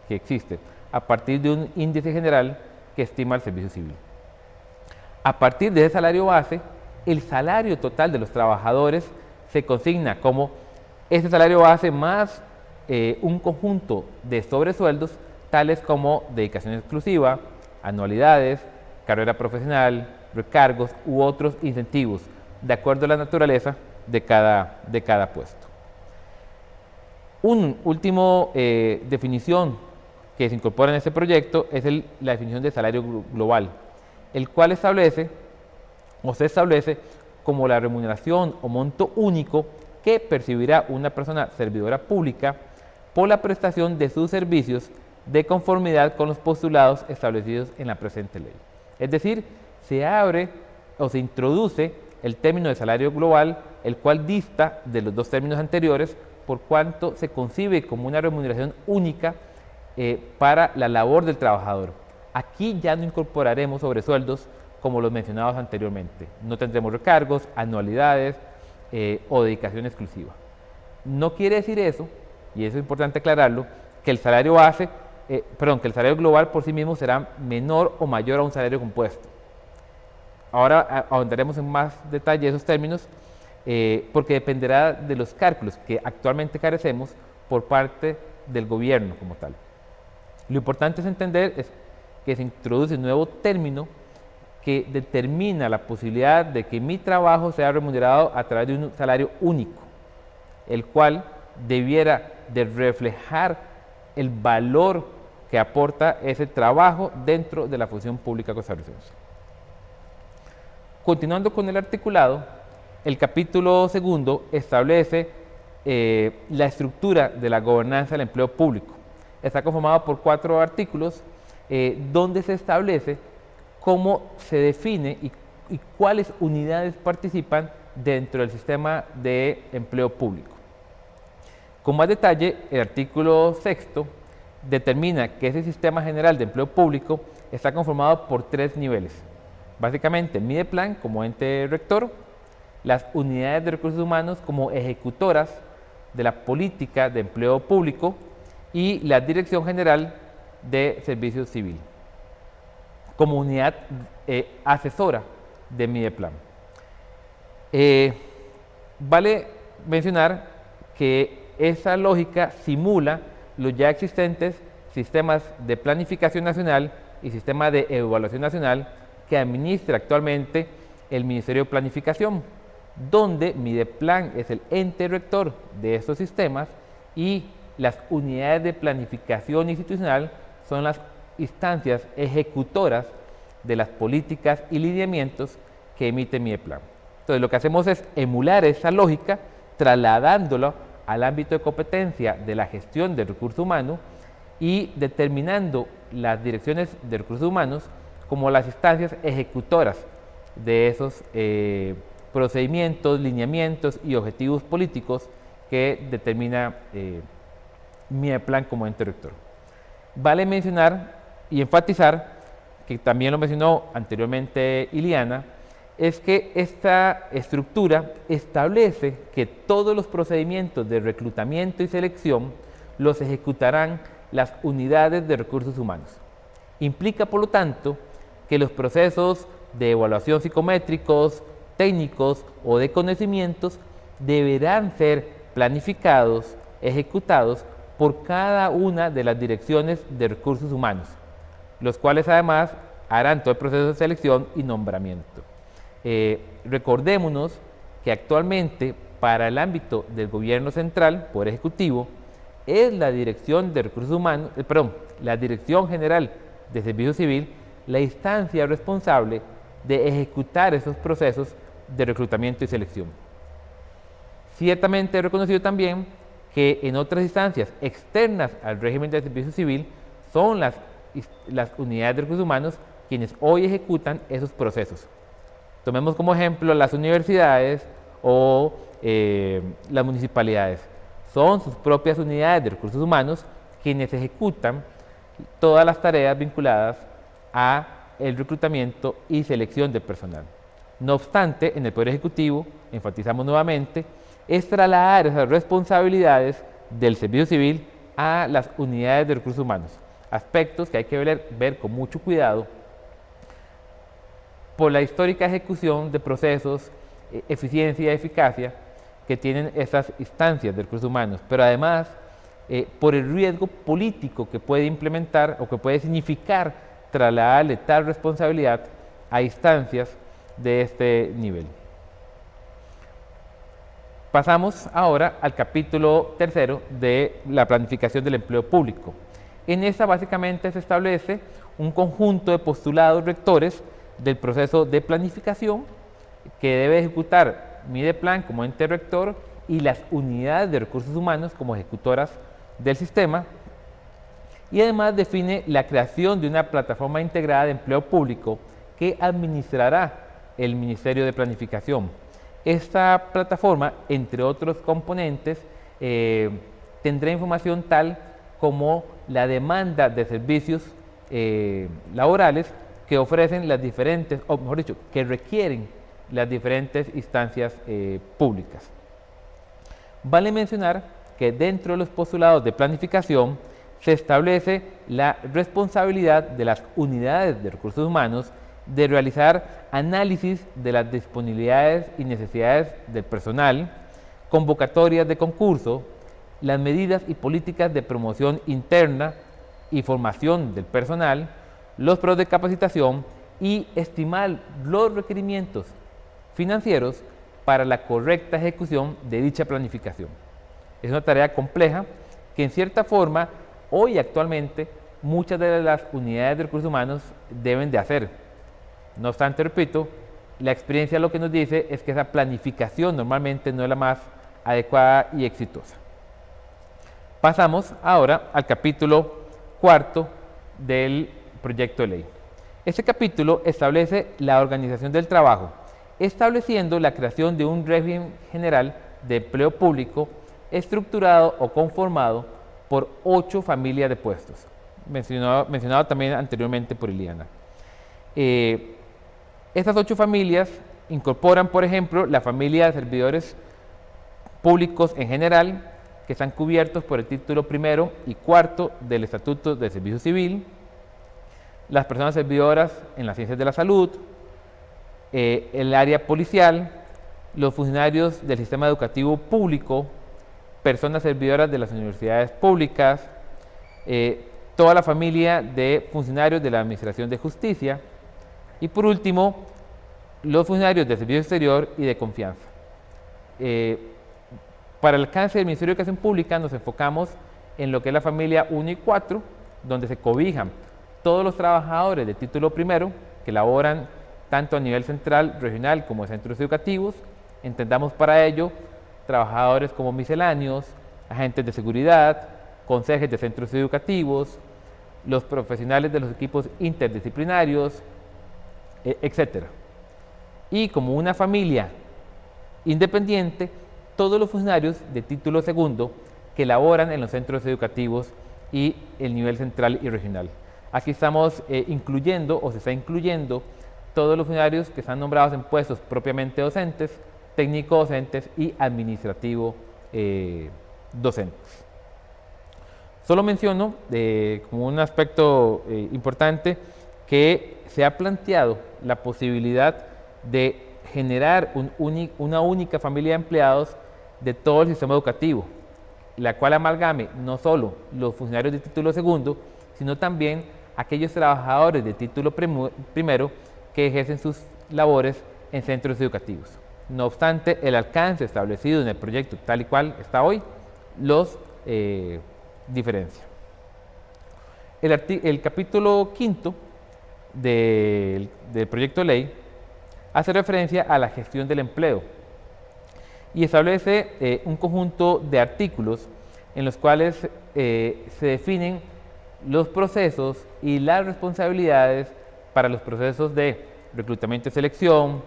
que existe, a partir de un índice general que estima el Servicio Civil. A partir de ese salario base, el salario total de los trabajadores se consigna como ese salario base más un conjunto de sobresueldos, tales como dedicación exclusiva, anualidades, carrera profesional, recargos u otros incentivos, de acuerdo a la naturaleza de cada puesto. Una última definición que se incorpora en este proyecto es la definición de salario global, el cual se establece como la remuneración o monto único que percibirá una persona servidora pública por la prestación de sus servicios de conformidad con los postulados establecidos en la presente ley. Es decir, se abre o se introduce el término de salario global, el cual dista de los dos términos anteriores, por cuanto se concibe como una remuneración única para la labor del trabajador. Aquí ya no incorporaremos sobresueldos como los mencionados anteriormente. No tendremos recargos, anualidades o dedicación exclusiva. No quiere decir eso, y eso es importante aclararlo, que el salario que el salario global por sí mismo será menor o mayor a un salario compuesto. Ahora ahondaremos en más detalle esos términos, porque dependerá de los cálculos que actualmente carecemos por parte del gobierno como tal. Lo importante es entender que se introduce un nuevo término que determina la posibilidad de que mi trabajo sea remunerado a través de un salario único, el cual debiera de reflejar el valor que aporta ese trabajo dentro de la función pública costarricense. Continuando con el articulado, el capítulo segundo establece la estructura de la gobernanza del empleo público. Está conformado por 4 artículos donde se establece cómo se define y cuáles unidades participan dentro del sistema de empleo público. Con más detalle, el artículo 6 determina que ese sistema general de empleo público está conformado por 3 niveles. Básicamente, Mideplan como ente rector, las unidades de recursos humanos como ejecutoras de la política de empleo público y la Dirección General de Servicio Civil como unidad asesora de Mideplan. Vale mencionar que esa lógica simula los ya existentes sistemas de planificación nacional y sistema de evaluación nacional que administra actualmente el Ministerio de Planificación, donde Mideplan es el ente rector de estos sistemas y las unidades de planificación institucional son las instancias ejecutoras de las políticas y lineamientos que emite Mideplan. Entonces, lo que hacemos es emular esa lógica, trasladándolo al ámbito de competencia de la gestión del recurso humano y determinando las direcciones de recursos humanos como las instancias ejecutoras de esos procedimientos, lineamientos y objetivos políticos que determina Mideplan como ente rector. Vale mencionar y enfatizar, que también lo mencionó anteriormente Iliana, es que esta estructura establece que todos los procedimientos de reclutamiento y selección los ejecutarán las unidades de recursos humanos. Implica, por lo tanto, que los procesos de evaluación psicométricos, técnicos o de conocimientos deberán ser planificados, ejecutados por cada una de las direcciones de recursos humanos, los cuales además harán todo el proceso de selección y nombramiento. Recordémonos que actualmente para el ámbito del gobierno central, Poder Ejecutivo, es la Dirección de Recursos Humanos, la Dirección General de Servicio Civil, la instancia responsable de ejecutar esos procesos de reclutamiento y selección. Ciertamente he reconocido también que en otras instancias externas al régimen de servicio civil son las unidades de recursos humanos quienes hoy ejecutan esos procesos. Tomemos como ejemplo las universidades o las municipalidades. Son sus propias unidades de recursos humanos quienes ejecutan todas las tareas vinculadas a el reclutamiento y selección de personal. No obstante, en el Poder Ejecutivo, enfatizamos nuevamente, es trasladar esas responsabilidades del servicio civil a las unidades de recursos humanos, aspectos que hay que ver con mucho cuidado por la histórica ejecución de procesos, eficiencia y eficacia que tienen esas instancias de recursos humanos, pero además por el riesgo político que puede implementar o que puede significar trasladarle tal responsabilidad a instancias de este nivel. Pasamos ahora al capítulo 3 de la planificación del empleo público. En esta básicamente se establece un conjunto de postulados rectores del proceso de planificación que debe ejecutar Mideplan como ente rector y las unidades de recursos humanos como ejecutoras del sistema, y además define la creación de una plataforma integrada de empleo público que administrará el Ministerio de Planificación. Esta plataforma, entre otros componentes, tendrá información tal como la demanda de servicios laborales que ofrecen las diferentes, o mejor dicho, que requieren las diferentes instancias públicas. Vale mencionar que dentro de los postulados de planificación se establece la responsabilidad de las unidades de recursos humanos de realizar análisis de las disponibilidades y necesidades del personal, convocatorias de concurso, las medidas y políticas de promoción interna y formación del personal, los programas de capacitación y estimar los requerimientos financieros para la correcta ejecución de dicha planificación. Es una tarea compleja que en cierta forma hoy actualmente muchas de las unidades de recursos humanos deben de hacer. No obstante, repito, la experiencia lo que nos dice es que esa planificación normalmente no es la más adecuada y exitosa. Pasamos ahora al capítulo 4 del proyecto de ley. Este capítulo establece la organización del trabajo, estableciendo la creación de un régimen general de empleo público estructurado o conformado por 8 familias de puestos, mencionado también anteriormente por Iliana. Estas 8 familias incorporan, por ejemplo, la familia de servidores públicos en general, que están cubiertos por el título primero y cuarto del Estatuto del Servicio Civil, las personas servidoras en las ciencias de la salud, el área policial, los funcionarios del sistema educativo público, personas servidoras de las universidades públicas, toda la familia de funcionarios de la Administración de Justicia y por último, los funcionarios del Servicio Exterior y de Confianza. Para el alcance del Ministerio de Educación Pública nos enfocamos en lo que es la familia 1 y 4, donde se cobijan todos los trabajadores de título primero que laboran tanto a nivel central, regional como en centros educativos. Entendamos para ello trabajadores como misceláneos, agentes de seguridad, consejeros de centros educativos, los profesionales de los equipos interdisciplinarios, etc. Y como una familia independiente, todos los funcionarios de título segundo que laboran en los centros educativos y el nivel central y regional. Aquí estamos incluyendo, o se está incluyendo, todos los funcionarios que están nombrados en puestos propiamente docentes, técnico-docentes y administrativo docentes. Solo menciono como un aspecto importante que se ha planteado la posibilidad de generar una única familia de empleados de todo el sistema educativo, la cual amalgame no solo los funcionarios de título segundo, sino también aquellos trabajadores de título primero que ejercen sus labores en centros educativos. No obstante, el alcance establecido en el proyecto tal y cual está hoy los diferencia. El capítulo 5 del proyecto de ley hace referencia a la gestión del empleo y establece un conjunto de artículos en los cuales se definen los procesos y las responsabilidades para los procesos de reclutamiento y selección,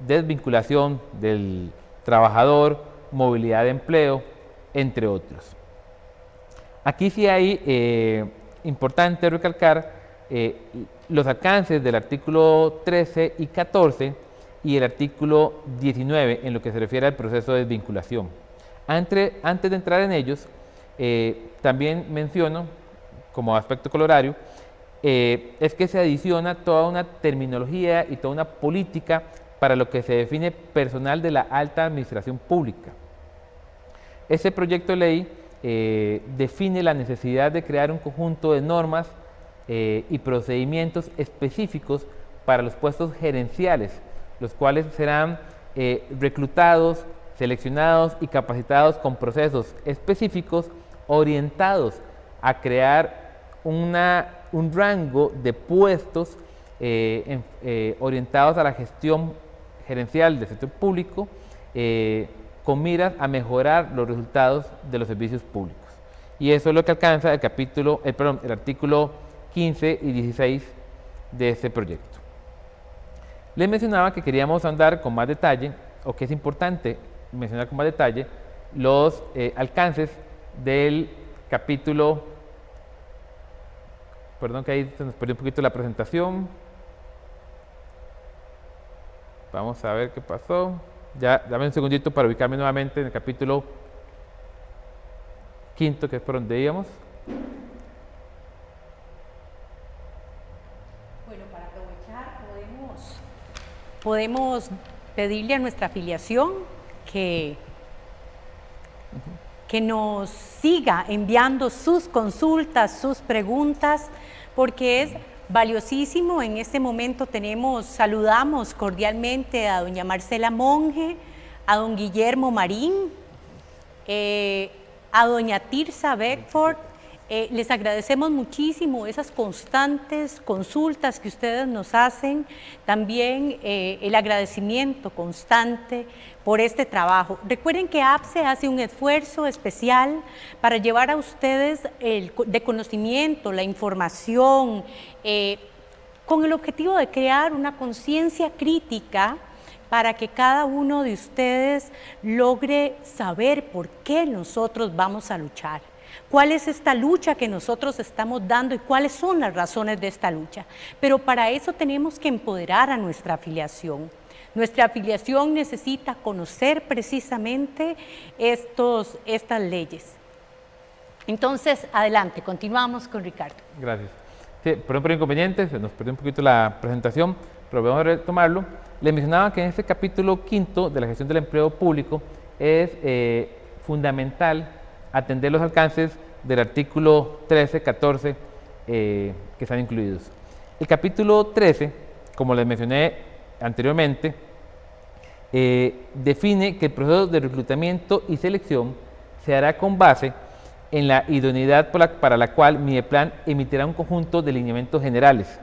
desvinculación del trabajador, movilidad de empleo, entre otros. Aquí sí hay importante recalcar los alcances del artículo 13 y 14 y el artículo 19 en lo que se refiere al proceso de desvinculación. Antes de entrar en ellos, también menciono como aspecto colorario, es que se adiciona toda una terminología y toda una política para lo que se define personal de la alta administración pública. Este proyecto de ley define la necesidad de crear un conjunto de normas y procedimientos específicos para los puestos gerenciales, los cuales serán reclutados, seleccionados y capacitados con procesos específicos orientados a crear un rango de puestos orientados a la gestión gerencial del sector público con miras a mejorar los resultados de los servicios públicos. Y eso es lo que alcanza el artículo 15 y 16 de este proyecto. Les mencionaba que queríamos andar con más detalle, o que es importante mencionar con más detalle, los alcances del capítulo, perdón que ahí se nos perdió un poquito la presentación. Vamos a ver qué pasó. Ya, dame un segundito para ubicarme nuevamente en el capítulo 5, que es por donde íbamos. Bueno, para aprovechar podemos pedirle a nuestra afiliación que nos siga enviando sus consultas, sus preguntas, porque es valiosísimo. En este momento saludamos cordialmente a doña Marcela Monge, a don Guillermo Marín, a doña Tirsa Beckford. Les agradecemos muchísimo esas constantes consultas que ustedes nos hacen, también el agradecimiento constante por este trabajo. Recuerden que APSE hace un esfuerzo especial para llevar a ustedes de conocimiento, la información, con el objetivo de crear una conciencia crítica para que cada uno de ustedes logre saber por qué nosotros vamos a luchar. ¿Cuál es esta lucha que nosotros estamos dando y cuáles son las razones de esta lucha? Pero para eso tenemos que empoderar a nuestra afiliación. Nuestra afiliación necesita conocer precisamente estas leyes. Entonces, adelante, continuamos con Ricardo. Gracias. Sí, por inconvenientes, se nos perdió un poquito la presentación, pero vamos a retomarlo. Les mencionaba que en este capítulo 5 de la gestión del empleo público es fundamental atender los alcances del artículo 13, 14 que están incluidos. El capítulo 13, como les mencioné anteriormente, define que el proceso de reclutamiento y selección se hará con base en la idoneidad para la cual Mideplan emitirá un conjunto de lineamientos generales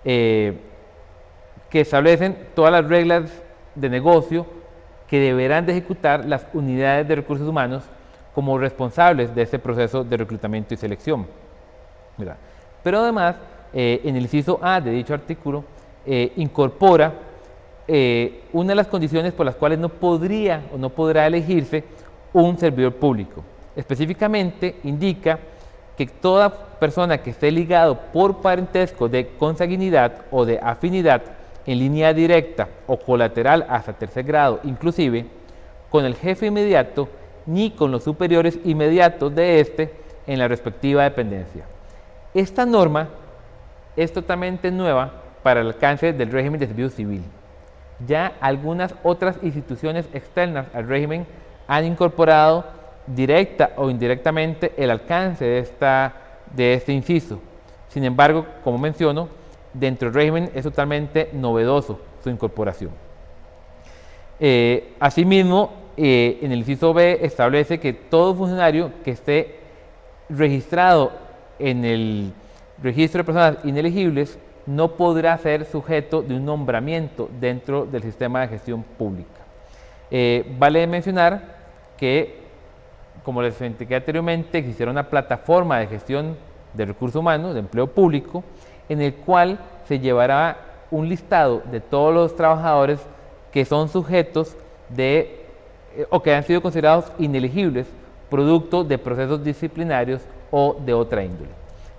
que establecen todas las reglas de negocio que deberán de ejecutar las unidades de recursos humanos como responsables de este proceso de reclutamiento y selección. ¿Verdad? Pero además, en el inciso A de dicho artículo, incorpora una de las condiciones por las cuales no podría o no podrá elegirse un servidor público. Específicamente indica que toda persona que esté ligado por parentesco de consanguinidad o de afinidad en línea directa o colateral hasta tercer grado, inclusive con el jefe inmediato ni con los superiores inmediatos de éste en la respectiva dependencia. Esta norma es totalmente nueva para el alcance del régimen de servicio civil. Ya algunas otras instituciones externas al régimen han incorporado directa o indirectamente el alcance de este inciso. Sin embargo, como menciono, dentro del régimen es totalmente novedoso su incorporación. Asimismo, en el inciso B establece que todo funcionario que esté registrado en el registro de personas inelegibles no podrá ser sujeto de un nombramiento dentro del sistema de gestión pública. Vale mencionar que, como les indiqué anteriormente, existirá una plataforma de gestión de recursos humanos, de empleo público, en el cual se llevará un listado de todos los trabajadores que son sujetos o que han sido considerados inelegibles producto de procesos disciplinarios o de otra índole.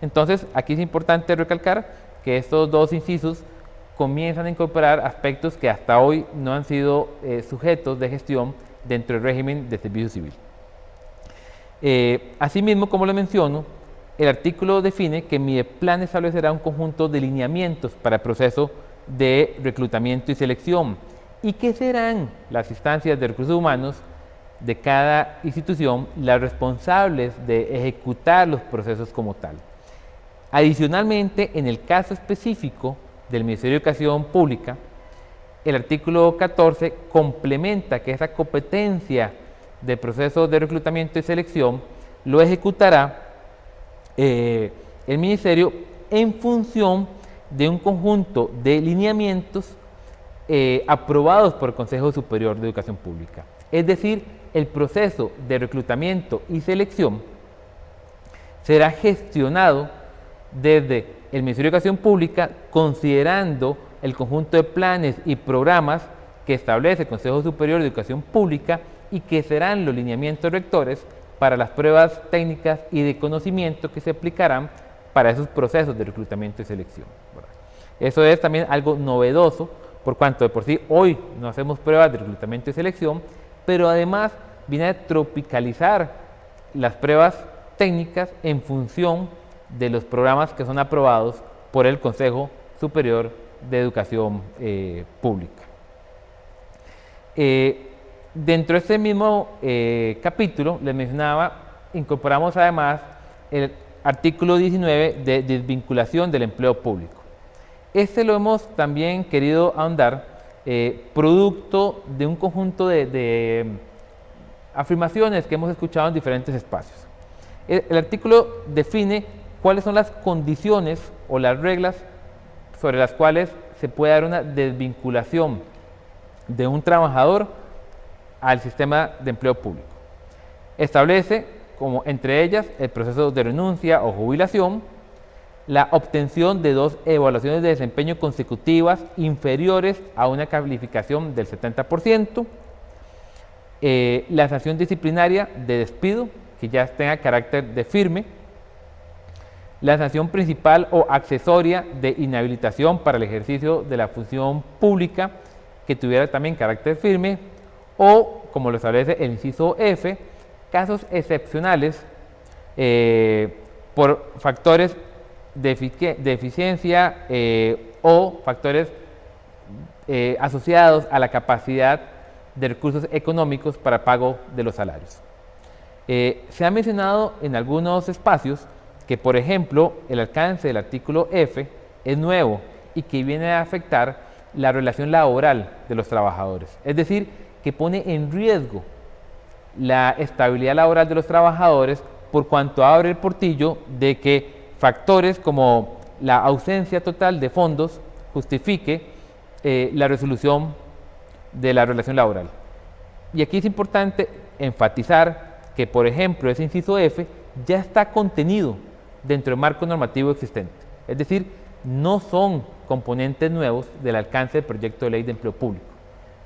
Entonces, aquí es importante recalcar que estos dos incisos comienzan a incorporar aspectos que hasta hoy no han sido sujetos de gestión dentro del régimen de servicio civil. Asimismo, como le menciono, el artículo define que Mideplan establecerá un conjunto de lineamientos para el proceso de reclutamiento y selección y que serán las instancias de recursos humanos de cada institución las responsables de ejecutar los procesos como tal. Adicionalmente, en el caso específico del Ministerio de Educación Pública, el artículo 14 complementa que esa competencia del proceso de reclutamiento y selección lo ejecutará el Ministerio en función de un conjunto de lineamientos aprobados por el Consejo Superior de Educación Pública. Es decir, el proceso de reclutamiento y selección será gestionado desde el Ministerio de Educación Pública considerando el conjunto de planes y programas que establece el Consejo Superior de Educación Pública y que serán los lineamientos rectores para las pruebas técnicas y de conocimiento que se aplicarán para esos procesos de reclutamiento y selección, ¿verdad? Eso es también algo novedoso, por cuanto de por sí hoy no hacemos pruebas de reclutamiento y selección, pero además viene a tropicalizar las pruebas técnicas en función de los programas que son aprobados por el Consejo Superior de Educación Pública. Dentro de este mismo capítulo, les mencionaba, incorporamos además el artículo 19 de desvinculación del empleo público. Este lo hemos también querido ahondar, producto de un conjunto de afirmaciones que hemos escuchado en diferentes espacios. El artículo define cuáles son las condiciones o las reglas sobre las cuales se puede dar una desvinculación de un trabajador al sistema de empleo público. Establece, como entre ellas, el proceso de renuncia o jubilación, la obtención de 2 evaluaciones de desempeño consecutivas inferiores a una calificación del 70%, la sanción disciplinaria de despido, que ya tenga carácter de firme, la sanción principal o accesoria de inhabilitación para el ejercicio de la función pública, que tuviera también carácter firme, o, como lo establece el inciso F, casos excepcionales por factores de eficiencia o factores asociados a la capacidad de recursos económicos para pago de los salarios. Se ha mencionado en algunos espacios que, por ejemplo, el alcance del artículo F es nuevo y que viene a afectar la relación laboral de los trabajadores, es decir, que pone en riesgo la estabilidad laboral de los trabajadores por cuanto abre el portillo de que factores como la ausencia total de fondos justifique la resolución de la relación laboral. Y aquí es importante enfatizar que, por ejemplo, ese inciso F ya está contenido dentro del marco normativo existente, es decir, no son componentes nuevos del alcance del proyecto de ley de empleo público,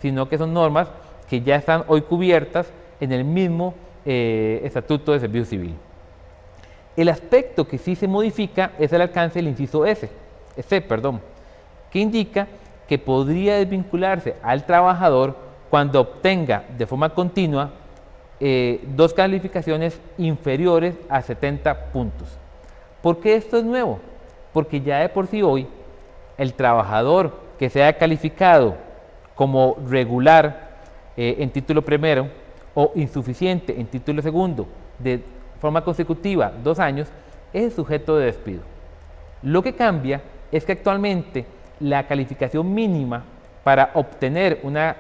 sino que son normas que ya están hoy cubiertas en el mismo Estatuto de Servicio Civil. El aspecto que sí se modifica es el alcance del inciso C, que indica que podría desvincularse al trabajador cuando obtenga de forma continua 2 calificaciones inferiores a 70 puntos. ¿Por qué esto es nuevo? Porque ya de por sí hoy el trabajador que sea calificado como regular en título primero o insuficiente en título segundo de forma consecutiva 2 años es sujeto de despido. Lo que cambia es que actualmente la calificación mínima para obtener una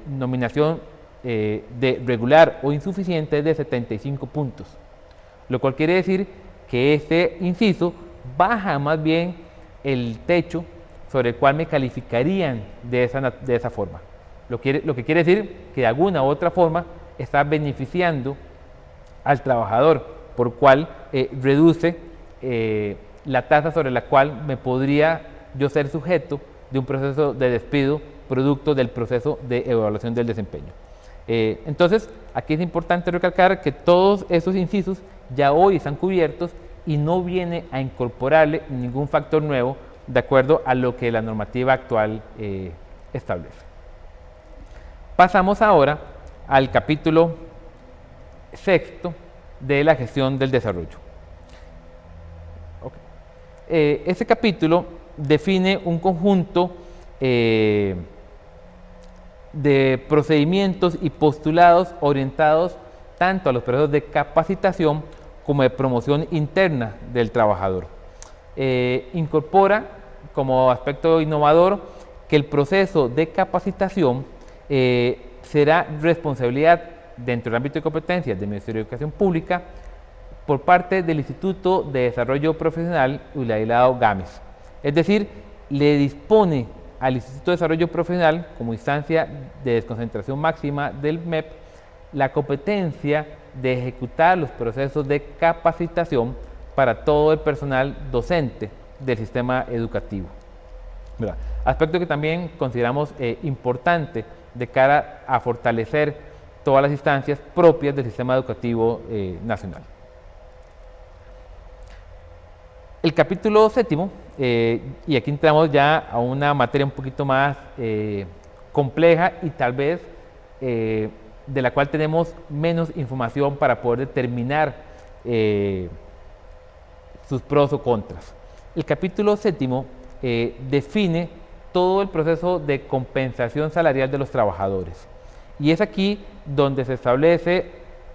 nominación de regular o insuficiente es de 75 puntos, lo cual quiere decir que este inciso baja más bien el techo sobre el cual me calificarían de esa forma. Lo que quiere decir que de alguna u otra forma está beneficiando al trabajador, por cual reduce la tasa sobre la cual me podría yo ser sujeto de un proceso de despido producto del proceso de evaluación del desempeño. Entonces, aquí es importante recalcar que todos esos incisos ya hoy están cubiertos y no viene a incorporarle ningún factor nuevo de acuerdo a lo que la normativa actual establece. Pasamos ahora al capítulo 6 de la gestión del desarrollo. Este capítulo define un conjunto de procedimientos y postulados orientados tanto a los procesos de capacitación como de promoción interna del trabajador. Incorpora como aspecto innovador que el proceso de capacitación será responsabilidad dentro del ámbito de competencias del Ministerio de Educación Pública por parte del Instituto de Desarrollo Profesional Uladilado Gámez. Es decir, le dispone al Instituto de Desarrollo Profesional, como instancia de desconcentración máxima del MEP, la competencia de ejecutar los procesos de capacitación para todo el personal docente del sistema educativo. ¿verdad? Aspecto que también consideramos importante de cara a fortalecer todas las instancias propias del sistema educativo nacional. El capítulo 7, y aquí entramos ya a una materia un poquito más compleja y tal vez de la cual tenemos menos información para poder determinar sus pros o contras. El capítulo 7 define todo el proceso de compensación salarial de los trabajadores, y es aquí donde se establece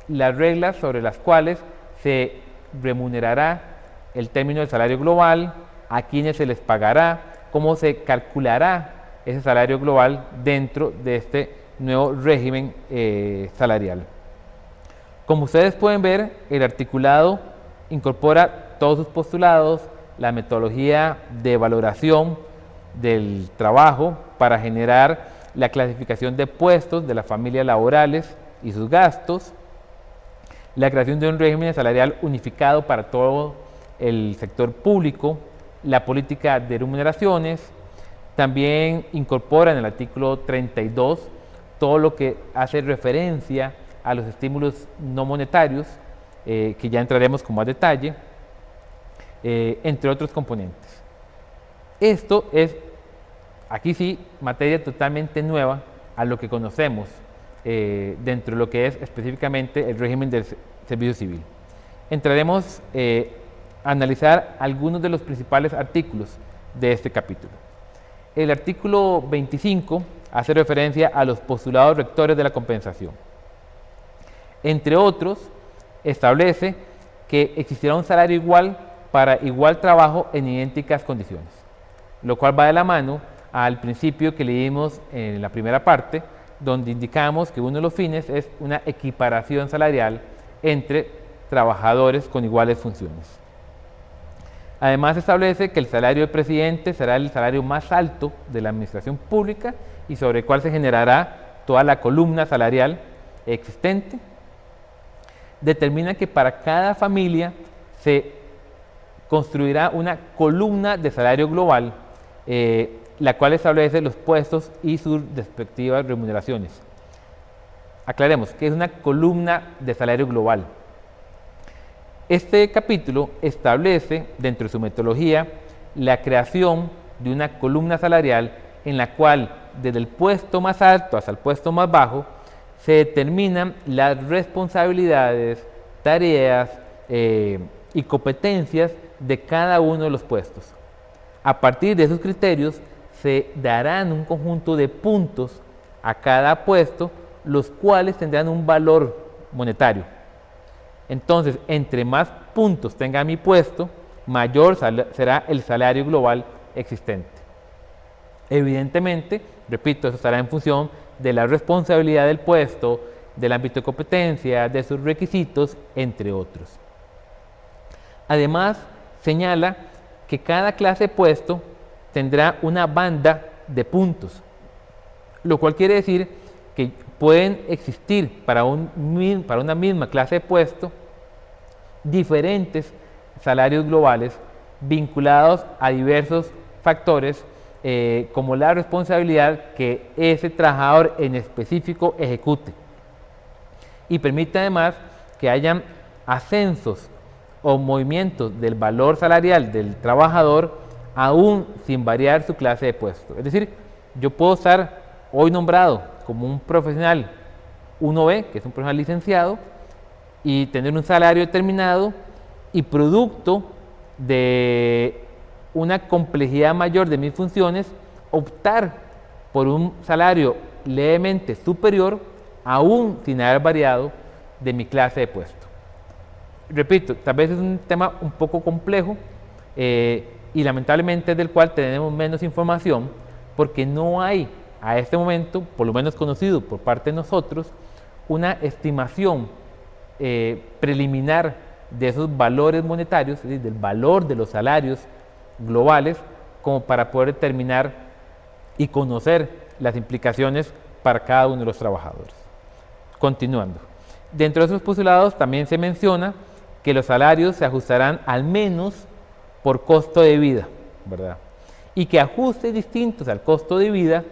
las reglas sobre las cuales se remunerará el término del salario global, a quienes se les pagará, cómo se calculará ese salario global dentro de este nuevo régimen salarial. Como ustedes pueden ver, el articulado incorpora todos sus postulados, la metodología de valoración del trabajo para generar la clasificación de puestos de las familias laborales y sus gastos, la creación de un régimen salarial unificado para todo el sector público, la política de remuneraciones. También incorpora en el artículo 32 todo lo que hace referencia a los estímulos no monetarios, que ya entraremos con más detalle, entre otros componentes. Esto es, aquí sí, materia totalmente nueva a lo que conocemos dentro de lo que es específicamente el régimen del servicio civil. Entraremos a analizar algunos de los principales artículos de este capítulo. El artículo 25 hace referencia a los postulados rectores de la compensación. Entre otros, establece que existirá un salario igual para igual trabajo en idénticas condiciones, lo cual va de la mano al principio que leímos en la primera parte, donde indicamos que uno de los fines es una equiparación salarial entre trabajadores con iguales funciones. Además, establece que el salario del presidente será el salario más alto de la administración pública y sobre el cual se generará toda la columna salarial existente. Determina que para cada familia se construirá una columna de salario global, la cual establece los puestos y sus respectivas remuneraciones. Aclaremos que es una columna de salario global. Este capítulo establece, dentro de su metodología, la creación de una columna salarial en la cual, desde el puesto más alto hasta el puesto más bajo, se determinan las responsabilidades, tareas y competencias de cada uno de los puestos. A partir de esos criterios, se darán un conjunto de puntos a cada puesto, los cuales tendrán un valor monetario. Entonces, entre más puntos tenga mi puesto, mayor será el salario global existente. Evidentemente, repito, eso estará en función de la responsabilidad del puesto, del ámbito de competencia, de sus requisitos, entre otros. Además, señala que cada clase de puesto tendrá una banda de puntos, lo cual quiere decir que pueden existir para una misma clase de puesto diferentes salarios globales vinculados a diversos factores, como la responsabilidad que ese trabajador en específico ejecute, y permite además que hayan ascensos o movimientos del valor salarial del trabajador aún sin variar su clase de puesto. Es decir, yo puedo estar hoy nombrado como un profesional 1B, que es un profesional licenciado, y tener un salario determinado, y producto de una complejidad mayor de mis funciones, optar por un salario levemente superior, aún sin haber variado de mi clase de puesto. Repito, tal vez es un tema un poco complejo y lamentablemente del cual tenemos menos información, porque no hay a este momento, por lo menos conocido por parte de nosotros, una estimación preliminar de esos valores monetarios, es decir, del valor de los salarios globales, como para poder determinar y conocer las implicaciones para cada uno de los trabajadores. Continuando, dentro de esos postulados también se menciona que los salarios se ajustarán al menos por costo de vida, ¿verdad? y que ajustes distintos al costo de vida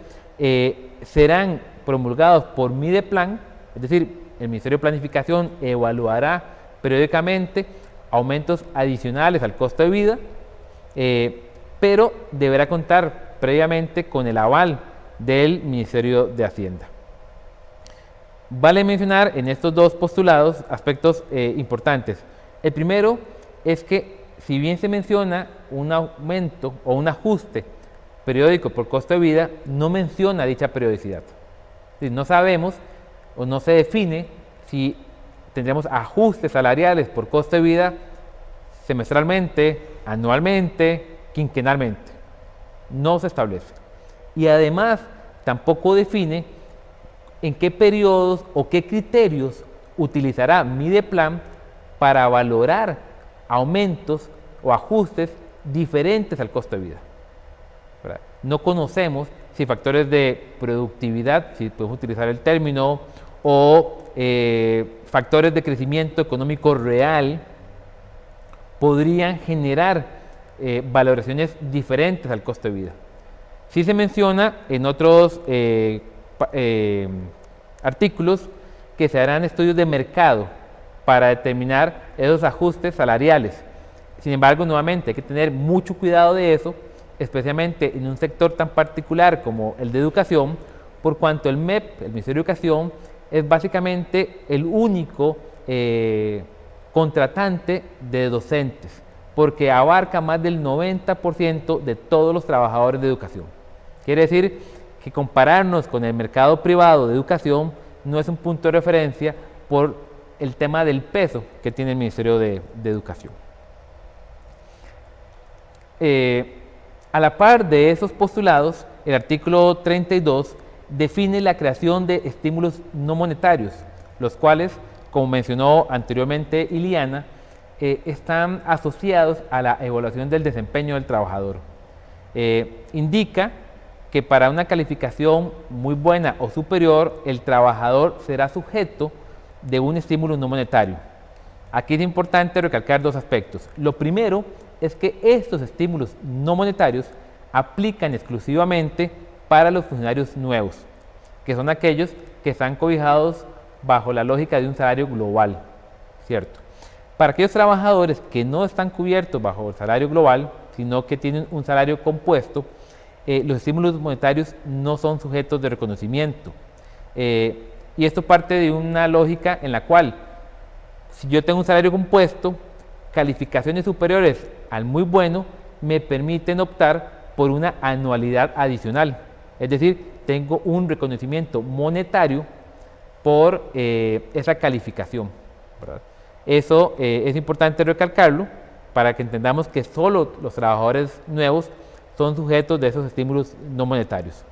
serán promulgados por Mideplan, es decir, el Ministerio de Planificación evaluará periódicamente aumentos adicionales al costo de vida, pero deberá contar previamente con el aval del Ministerio de Hacienda. Vale mencionar en estos dos postulados aspectos importantes. El primero es que si bien se menciona un aumento o un ajuste periódico por costo de vida, no menciona dicha periodicidad. Es decir, no sabemos o no se define si tendremos ajustes salariales por costo de vida semestralmente, anualmente, quinquenalmente. No se establece. Y además tampoco define en qué periodos o qué criterios utilizará Mideplan para valorar aumentos o ajustes diferentes al costo de vida. ¿Verdad? No conocemos si factores de productividad, si podemos utilizar el término, o factores de crecimiento económico real podrían generar valoraciones diferentes al costo de vida. Sí se menciona en otros artículos que se harán estudios de mercado para determinar esos ajustes salariales. Sin embargo, nuevamente hay que tener mucho cuidado de eso, especialmente en un sector tan particular como el de educación, por cuanto el MEP, el Ministerio de Educación, es básicamente el único contratante de docentes, porque abarca más del 90% de todos los trabajadores de educación. Quiere decir que compararnos con el mercado privado de educación no es un punto de referencia por el tema del peso que tiene el Ministerio de Educación. A la par de esos postulados, el artículo 32 define la creación de estímulos no monetarios, los cuales, como mencionó anteriormente Iliana, están asociados a la evaluación del desempeño del trabajador. Indica que para una calificación muy buena o superior, el trabajador será sujeto de un estímulo no monetario. Aquí es importante recalcar dos aspectos. Lo primero es que estos estímulos no monetarios aplican exclusivamente para los funcionarios nuevos, que son aquellos que están cobijados bajo la lógica de un salario global, ¿cierto? Para aquellos trabajadores que no están cubiertos bajo el salario global, sino que tienen un salario compuesto, los estímulos monetarios no son sujetos de reconocimiento. Y esto parte de una lógica en la cual, si yo tengo un salario compuesto, calificaciones superiores al muy bueno me permiten optar por una anualidad adicional. Es decir, tengo un reconocimiento monetario por esa calificación, ¿verdad? Eso es importante recalcarlo para que entendamos que solo los trabajadores nuevos son sujetos de esos estímulos no monetarios.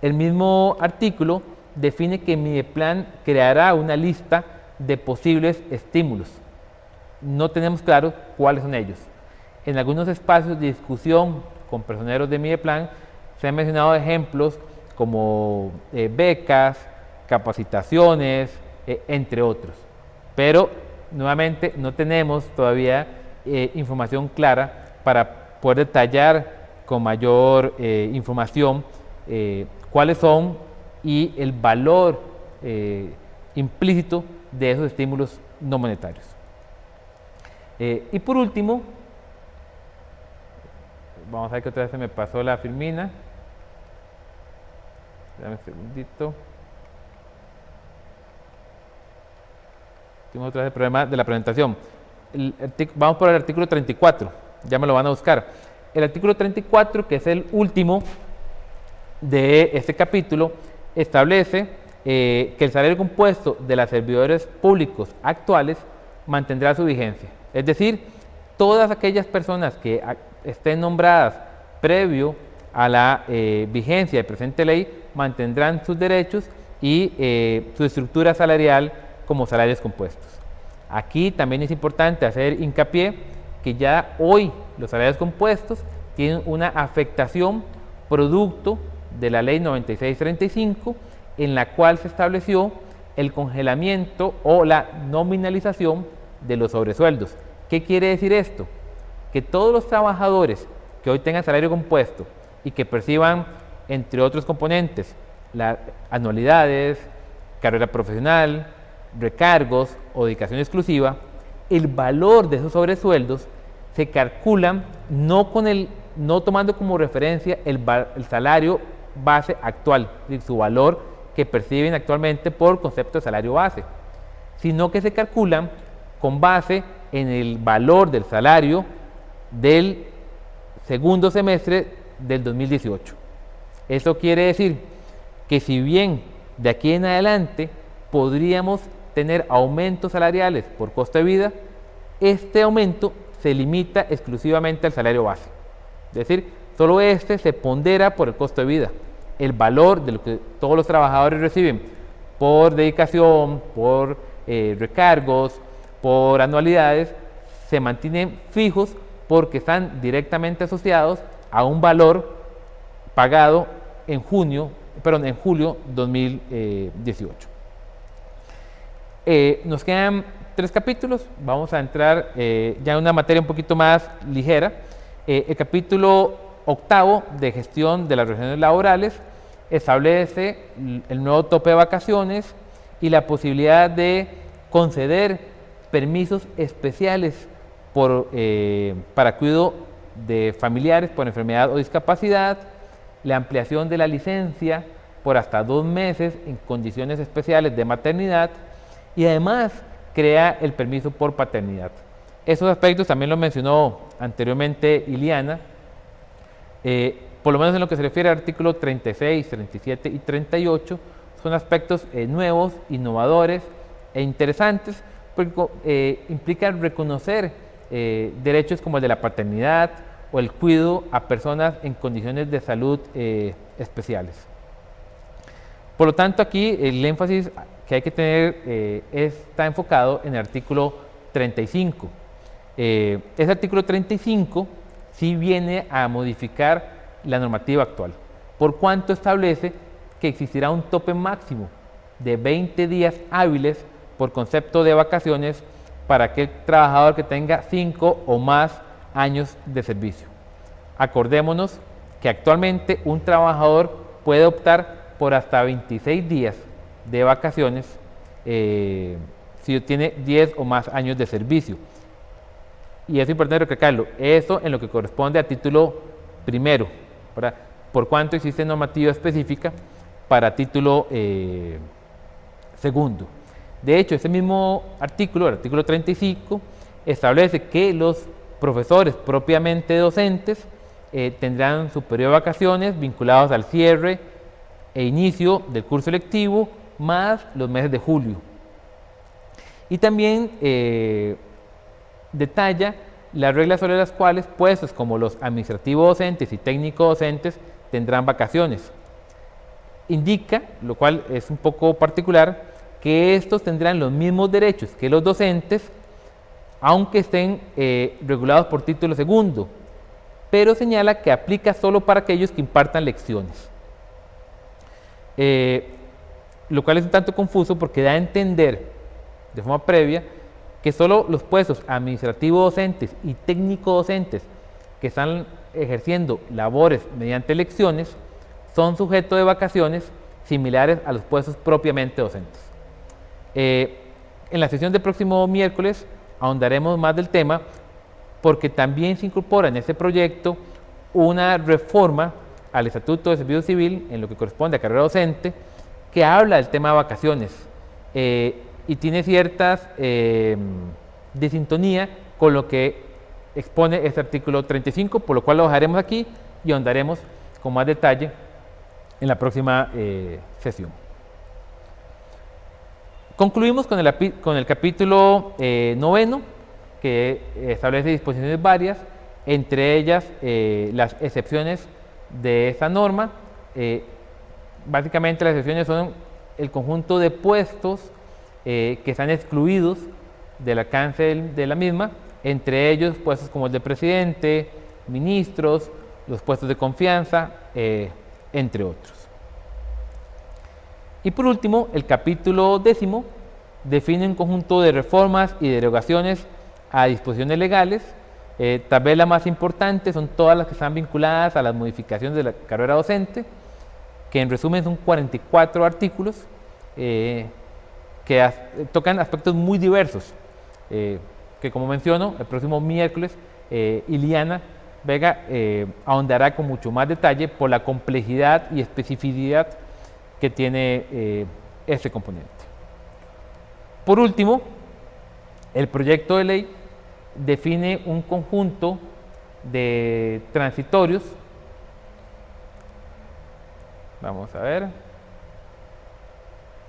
El mismo artículo define que Mideplan creará una lista de posibles estímulos. No tenemos claro cuáles son ellos. En algunos espacios de discusión con personeros de Mideplan se han mencionado ejemplos como becas, capacitaciones, entre otros. Pero nuevamente no tenemos todavía información clara para poder detallar con mayor información cuáles son y el valor implícito de esos estímulos no monetarios. Y por último, vamos a ver que otra vez se me pasó la filmina. Dame un segundito. Tengo otra vez el problema de la presentación. Vamos por el artículo 34, ya me lo van a buscar. El artículo 34, que es el último de este capítulo, establece que el salario compuesto de los servidores públicos actuales mantendrá su vigencia. Es decir, todas aquellas personas que estén nombradas previo a la vigencia de presente ley mantendrán sus derechos y su estructura salarial como salarios compuestos. Aquí también es importante hacer hincapié que ya hoy los salarios compuestos tienen una afectación producto de la ley 9635, en la cual se estableció el congelamiento o la nominalización de los sobresueldos. ¿Qué quiere decir esto? Que todos los trabajadores que hoy tengan salario compuesto y que perciban, entre otros componentes, las anualidades, carrera profesional, recargos o dedicación exclusiva, el valor de esos sobresueldos se calculan no tomando como referencia el salario base actual, es decir, su valor que perciben actualmente por concepto de salario base, sino que se calculan con base en el valor del salario del segundo semestre del 2018. Eso quiere decir que si bien de aquí en adelante podríamos tener aumentos salariales por costo de vida, este aumento se limita exclusivamente al salario base. Es decir, solo este se pondera por el costo de vida. El valor de lo que todos los trabajadores reciben por dedicación, por recargos, por anualidades, se mantienen fijos porque están directamente asociados a un valor pagado en julio 2018. Nos quedan 3 capítulos, vamos a entrar ya en una materia un poquito más ligera. El capítulo 8 de gestión de las relaciones laborales establece el nuevo tope de vacaciones y la posibilidad de conceder permisos especiales para cuidado de familiares por enfermedad o discapacidad, la ampliación de la licencia por hasta 2 meses en condiciones especiales de maternidad y además crea el permiso por paternidad. Esos aspectos también los mencionó anteriormente Iliana, por lo menos en lo que se refiere al artículo 36, 37 y 38, son aspectos nuevos, innovadores e interesantes, porque implican reconocer derechos como el de la paternidad o el cuidado a personas en condiciones de salud especiales. Por lo tanto, aquí el énfasis que hay que tener está enfocado en el artículo 35. Ese artículo 35 sí viene a modificar la normativa actual, por cuanto establece que existirá un tope máximo de 20 días hábiles por concepto de vacaciones para aquel trabajador que tenga 5 o más años de servicio. Acordémonos que actualmente un trabajador puede optar por hasta 26 días de vacaciones si tiene 10 o más años de servicio. Y es importante recalcarlo, eso en lo que corresponde a título primero, ¿verdad? Por cuanto existe normativa específica para título segundo. De hecho, ese mismo artículo, el artículo 35, establece que los profesores propiamente docentes tendrán su periodo de vacaciones vinculados al cierre e inicio del curso lectivo más los meses de julio. Y también detalla las reglas sobre las cuales puestos como los administrativos docentes y técnicos docentes tendrán vacaciones. Indica, lo cual es un poco particular, que estos tendrán los mismos derechos que los docentes, aunque estén regulados por título segundo, pero señala que aplica solo para aquellos que impartan lecciones. Lo cual es un tanto confuso porque da a entender de forma previa que solo los puestos administrativos docentes y técnico docentes que están ejerciendo labores mediante elecciones son sujetos de vacaciones similares a los puestos propiamente docentes. En la sesión del próximo miércoles ahondaremos más del tema porque también se incorpora en este proyecto una reforma al Estatuto de Servicio Civil en lo que corresponde a carrera docente que habla del tema de vacaciones y tiene ciertas desintonía con lo que expone este artículo 35, por lo cual lo dejaremos aquí y ahondaremos con más detalle en la próxima sesión. Concluimos con el capítulo 9, que establece disposiciones varias, entre ellas las excepciones de esta norma. Básicamente las excepciones son el conjunto de puestos que están excluidos del alcance de la misma, entre ellos puestos como el de presidente, ministros, los puestos de confianza, entre otros. Y por último, el capítulo 10 define un conjunto de reformas y derogaciones a disposiciones legales Tal vez la más importante son todas las que están vinculadas a las modificaciones de la carrera docente, que en resumen son 44 artículos que tocan aspectos muy diversos, que como menciono, el próximo miércoles Iliana Vega ahondará con mucho más detalle por la complejidad y especificidad que tiene este componente. Por último, el proyecto de ley define un conjunto de transitorios. Vamos a ver.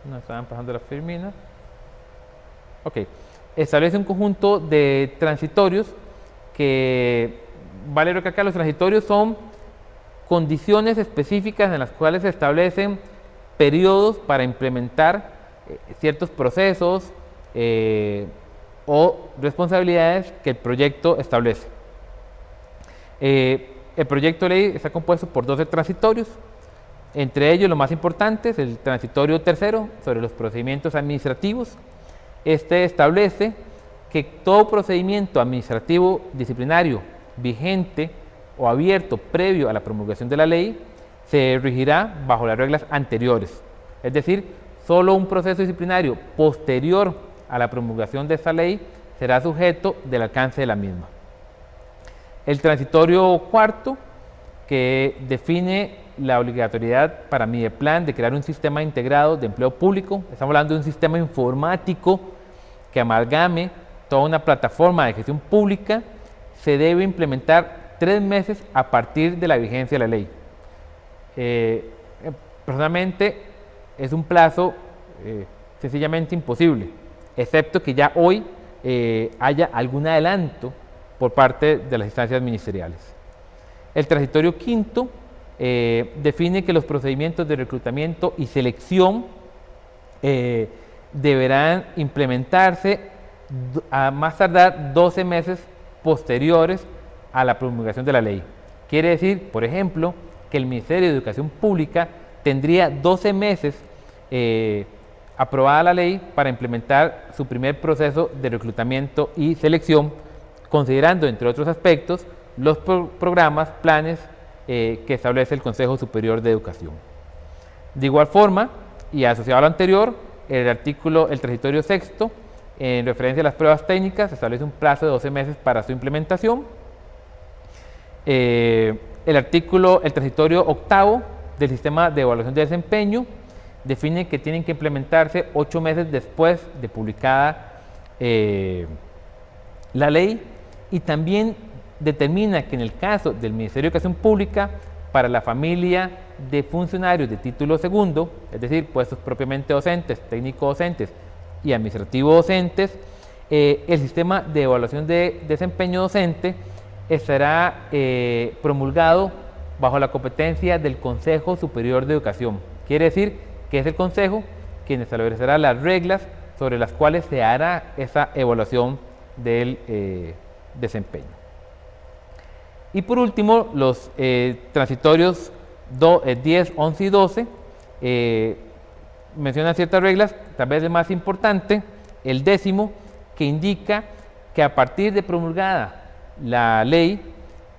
No estaban pasando las firminas. Ok. Establece un conjunto de transitorios que, vale recalcar, los transitorios son condiciones específicas en las cuales se establecen periodos para implementar ciertos procesos o responsabilidades que el proyecto establece. El proyecto de ley está compuesto por 12 transitorios, entre ellos los más importantes, el transitorio tercero sobre los procedimientos administrativos. Este establece que todo procedimiento administrativo disciplinario vigente o abierto previo a la promulgación de la ley se regirá bajo las reglas anteriores, es decir, solo un proceso disciplinario posterior a la promulgación de esta ley será sujeto del alcance de la misma. El transitorio cuarto, que define la obligatoriedad para Mideplan de crear un sistema integrado de empleo público. Estamos hablando de un sistema informático que amalgame toda una plataforma de gestión pública. Se debe implementar 3 meses a partir de la vigencia de la ley. Personalmente es un plazo sencillamente imposible, excepto que ya hoy haya algún adelanto por parte de las instancias ministeriales. El transitorio quinto define que los procedimientos de reclutamiento y selección deberán implementarse a más tardar 12 meses posteriores a la promulgación de la ley. Quiere decir, por ejemplo, que el Ministerio de Educación Pública tendría 12 meses aprobada la ley para implementar su primer proceso de reclutamiento y selección, considerando, entre otros aspectos, los programas, planes que establece el Consejo Superior de Educación. De igual forma, y asociado a lo anterior, el transitorio sexto, en referencia a las pruebas técnicas, establece un plazo de 12 meses para su implementación. El transitorio octavo del sistema de evaluación de desempeño define que tienen que implementarse 8 meses después de publicada la ley, y también determina que en el caso del Ministerio de Educación Pública, para la familia de funcionarios de título segundo, es decir, puestos propiamente docentes, técnico-docentes y administrativo-docentes, el sistema de evaluación de desempeño docente estará promulgado bajo la competencia del Consejo Superior de Educación. Quiere decir que es el Consejo quien establecerá las reglas sobre las cuales se hará esa evaluación del desempeño. Y por último, los transitorios 10, 11 y 12 mencionan ciertas reglas, tal vez el más importante, el 10º, que indica que a partir de promulgada la ley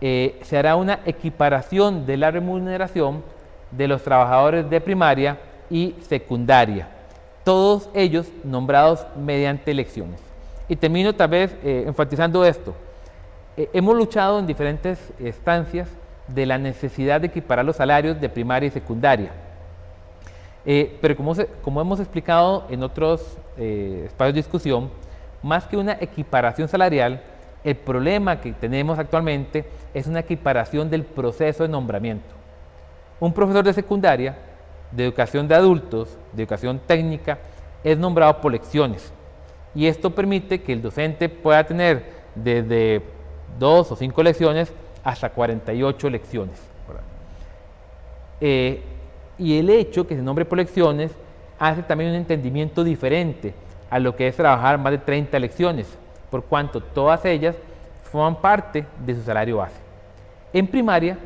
se hará una equiparación de la remuneración de los trabajadores de primaria y secundaria, todos ellos nombrados mediante elecciones. Y termino tal vez enfatizando esto. Hemos luchado en diferentes instancias de la necesidad de equiparar los salarios de primaria y secundaria. Pero como hemos explicado en otros espacios de discusión, más que una equiparación salarial, el problema que tenemos actualmente es una equiparación del proceso de nombramiento. Un profesor de secundaria, de educación de adultos, de educación técnica, es nombrado por lecciones. Y esto permite que el docente pueda tener desde 2 o 5 lecciones hasta 48 lecciones. Y el hecho que se nombre por lecciones hace también un entendimiento diferente a lo que es trabajar más de 30 lecciones, por cuanto todas ellas forman parte de su salario base. En primaria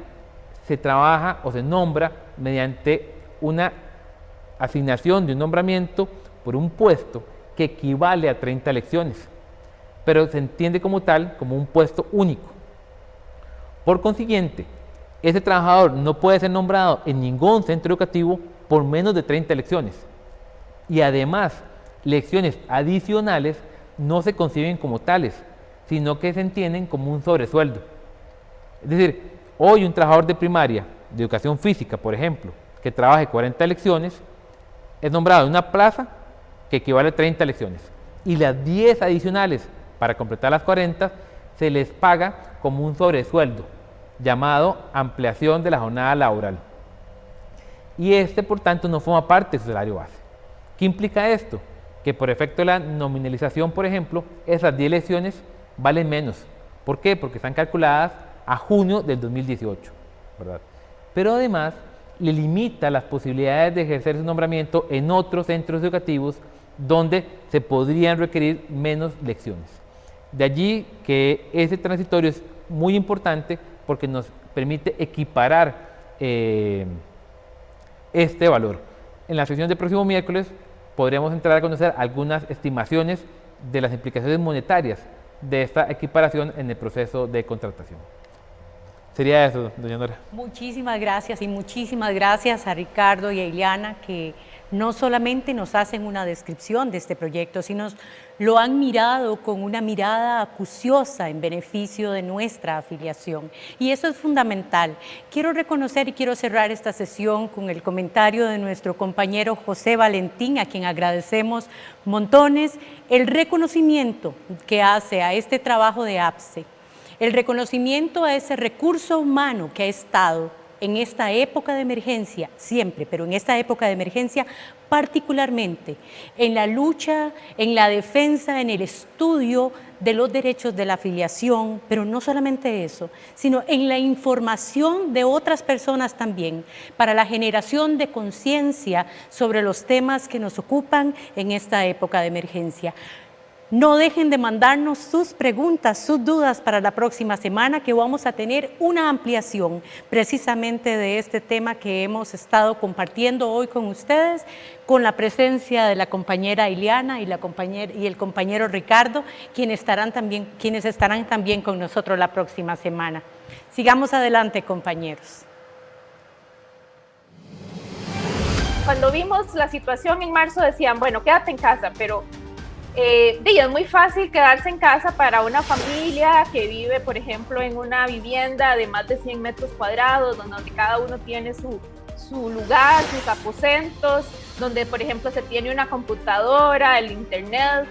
se trabaja o se nombra mediante una asignación de un nombramiento por un puesto que equivale a 30 lecciones. pero se entiende como tal, como un puesto único. Por consiguiente, ese trabajador no puede ser nombrado en ningún centro educativo por menos de 30 lecciones. Y además, lecciones adicionales no se conciben como tales, sino que se entienden como un sobresueldo. Es decir, hoy un trabajador de primaria, de educación física, por ejemplo, que trabaje 40 lecciones, es nombrado en una plaza que equivale a 30 lecciones. Y las 10 adicionales, para completar las 40, se les paga como un sobresueldo, llamado ampliación de la jornada laboral. Y este, por tanto, no forma parte de su salario base. ¿Qué implica esto? Que por efecto de la nominalización, por ejemplo, esas 10 lecciones valen menos. ¿Por qué? Porque están calculadas a junio del 2018, ¿verdad? Pero además le limita las posibilidades de ejercer su nombramiento en otros centros educativos donde se podrían requerir menos lecciones. De allí que ese transitorio es muy importante porque nos permite equiparar este valor. En la sesión del próximo miércoles podremos entrar a conocer algunas estimaciones de las implicaciones monetarias de esta equiparación en el proceso de contratación. Sería eso, doña Nora. Muchísimas gracias y muchísimas gracias a Ricardo y a Ileana, que no solamente nos hacen una descripción de este proyecto, sino lo han mirado con una mirada acuciosa en beneficio de nuestra afiliación. Y eso es fundamental. Quiero reconocer y quiero cerrar esta sesión con el comentario de nuestro compañero José Valentín, a quien agradecemos montones, el reconocimiento que hace a este trabajo de APSE, el reconocimiento a ese recurso humano que ha estado en esta época de emergencia, siempre, pero en esta época de emergencia particularmente, en la lucha, en la defensa, en el estudio de los derechos de la afiliación, pero no solamente eso, sino en la información de otras personas también, para la generación de conciencia sobre los temas que nos ocupan en esta época de emergencia. No dejen de mandarnos sus preguntas, sus dudas para la próxima semana, que vamos a tener una ampliación precisamente de este tema que hemos estado compartiendo hoy con ustedes, con la presencia de la compañera Ileana y el compañero Ricardo, quienes estarán también con nosotros la próxima semana. Sigamos adelante, compañeros. Cuando vimos la situación en marzo decían, bueno, quédate en casa, pero es muy fácil quedarse en casa para una familia que vive, por ejemplo, en una vivienda de más de 100 metros cuadrados, donde cada uno tiene su lugar, sus aposentos, donde, por ejemplo, se tiene una computadora, el internet,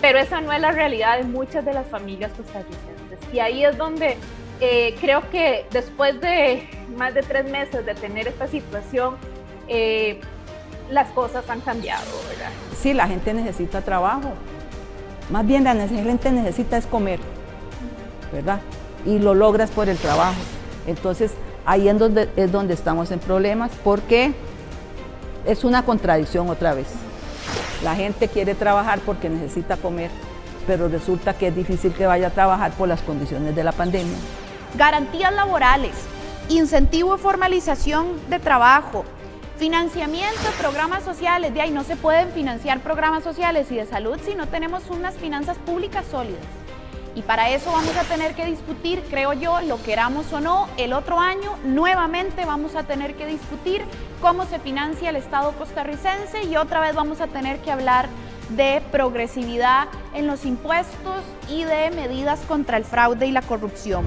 pero esa no es la realidad de muchas de las familias costarricenses. Y ahí es donde creo que después de más de 3 meses de tener esta situación, las cosas han cambiado, ¿verdad? Sí, la gente necesita trabajo. Más bien la gente necesita es comer, ¿verdad? Y lo logras por el trabajo. Entonces, ahí es donde estamos en problemas, porque es una contradicción otra vez. La gente quiere trabajar porque necesita comer, pero resulta que es difícil que vaya a trabajar por las condiciones de la pandemia. Garantías laborales, incentivo de formalización de trabajo, financiamiento de programas sociales. De ahí no se pueden financiar programas sociales y de salud si no tenemos unas finanzas públicas sólidas. Y para eso vamos a tener que discutir, creo yo, lo queramos o no, el otro año nuevamente vamos a tener que discutir cómo se financia el Estado costarricense y otra vez vamos a tener que hablar de progresividad en los impuestos y de medidas contra el fraude y la corrupción.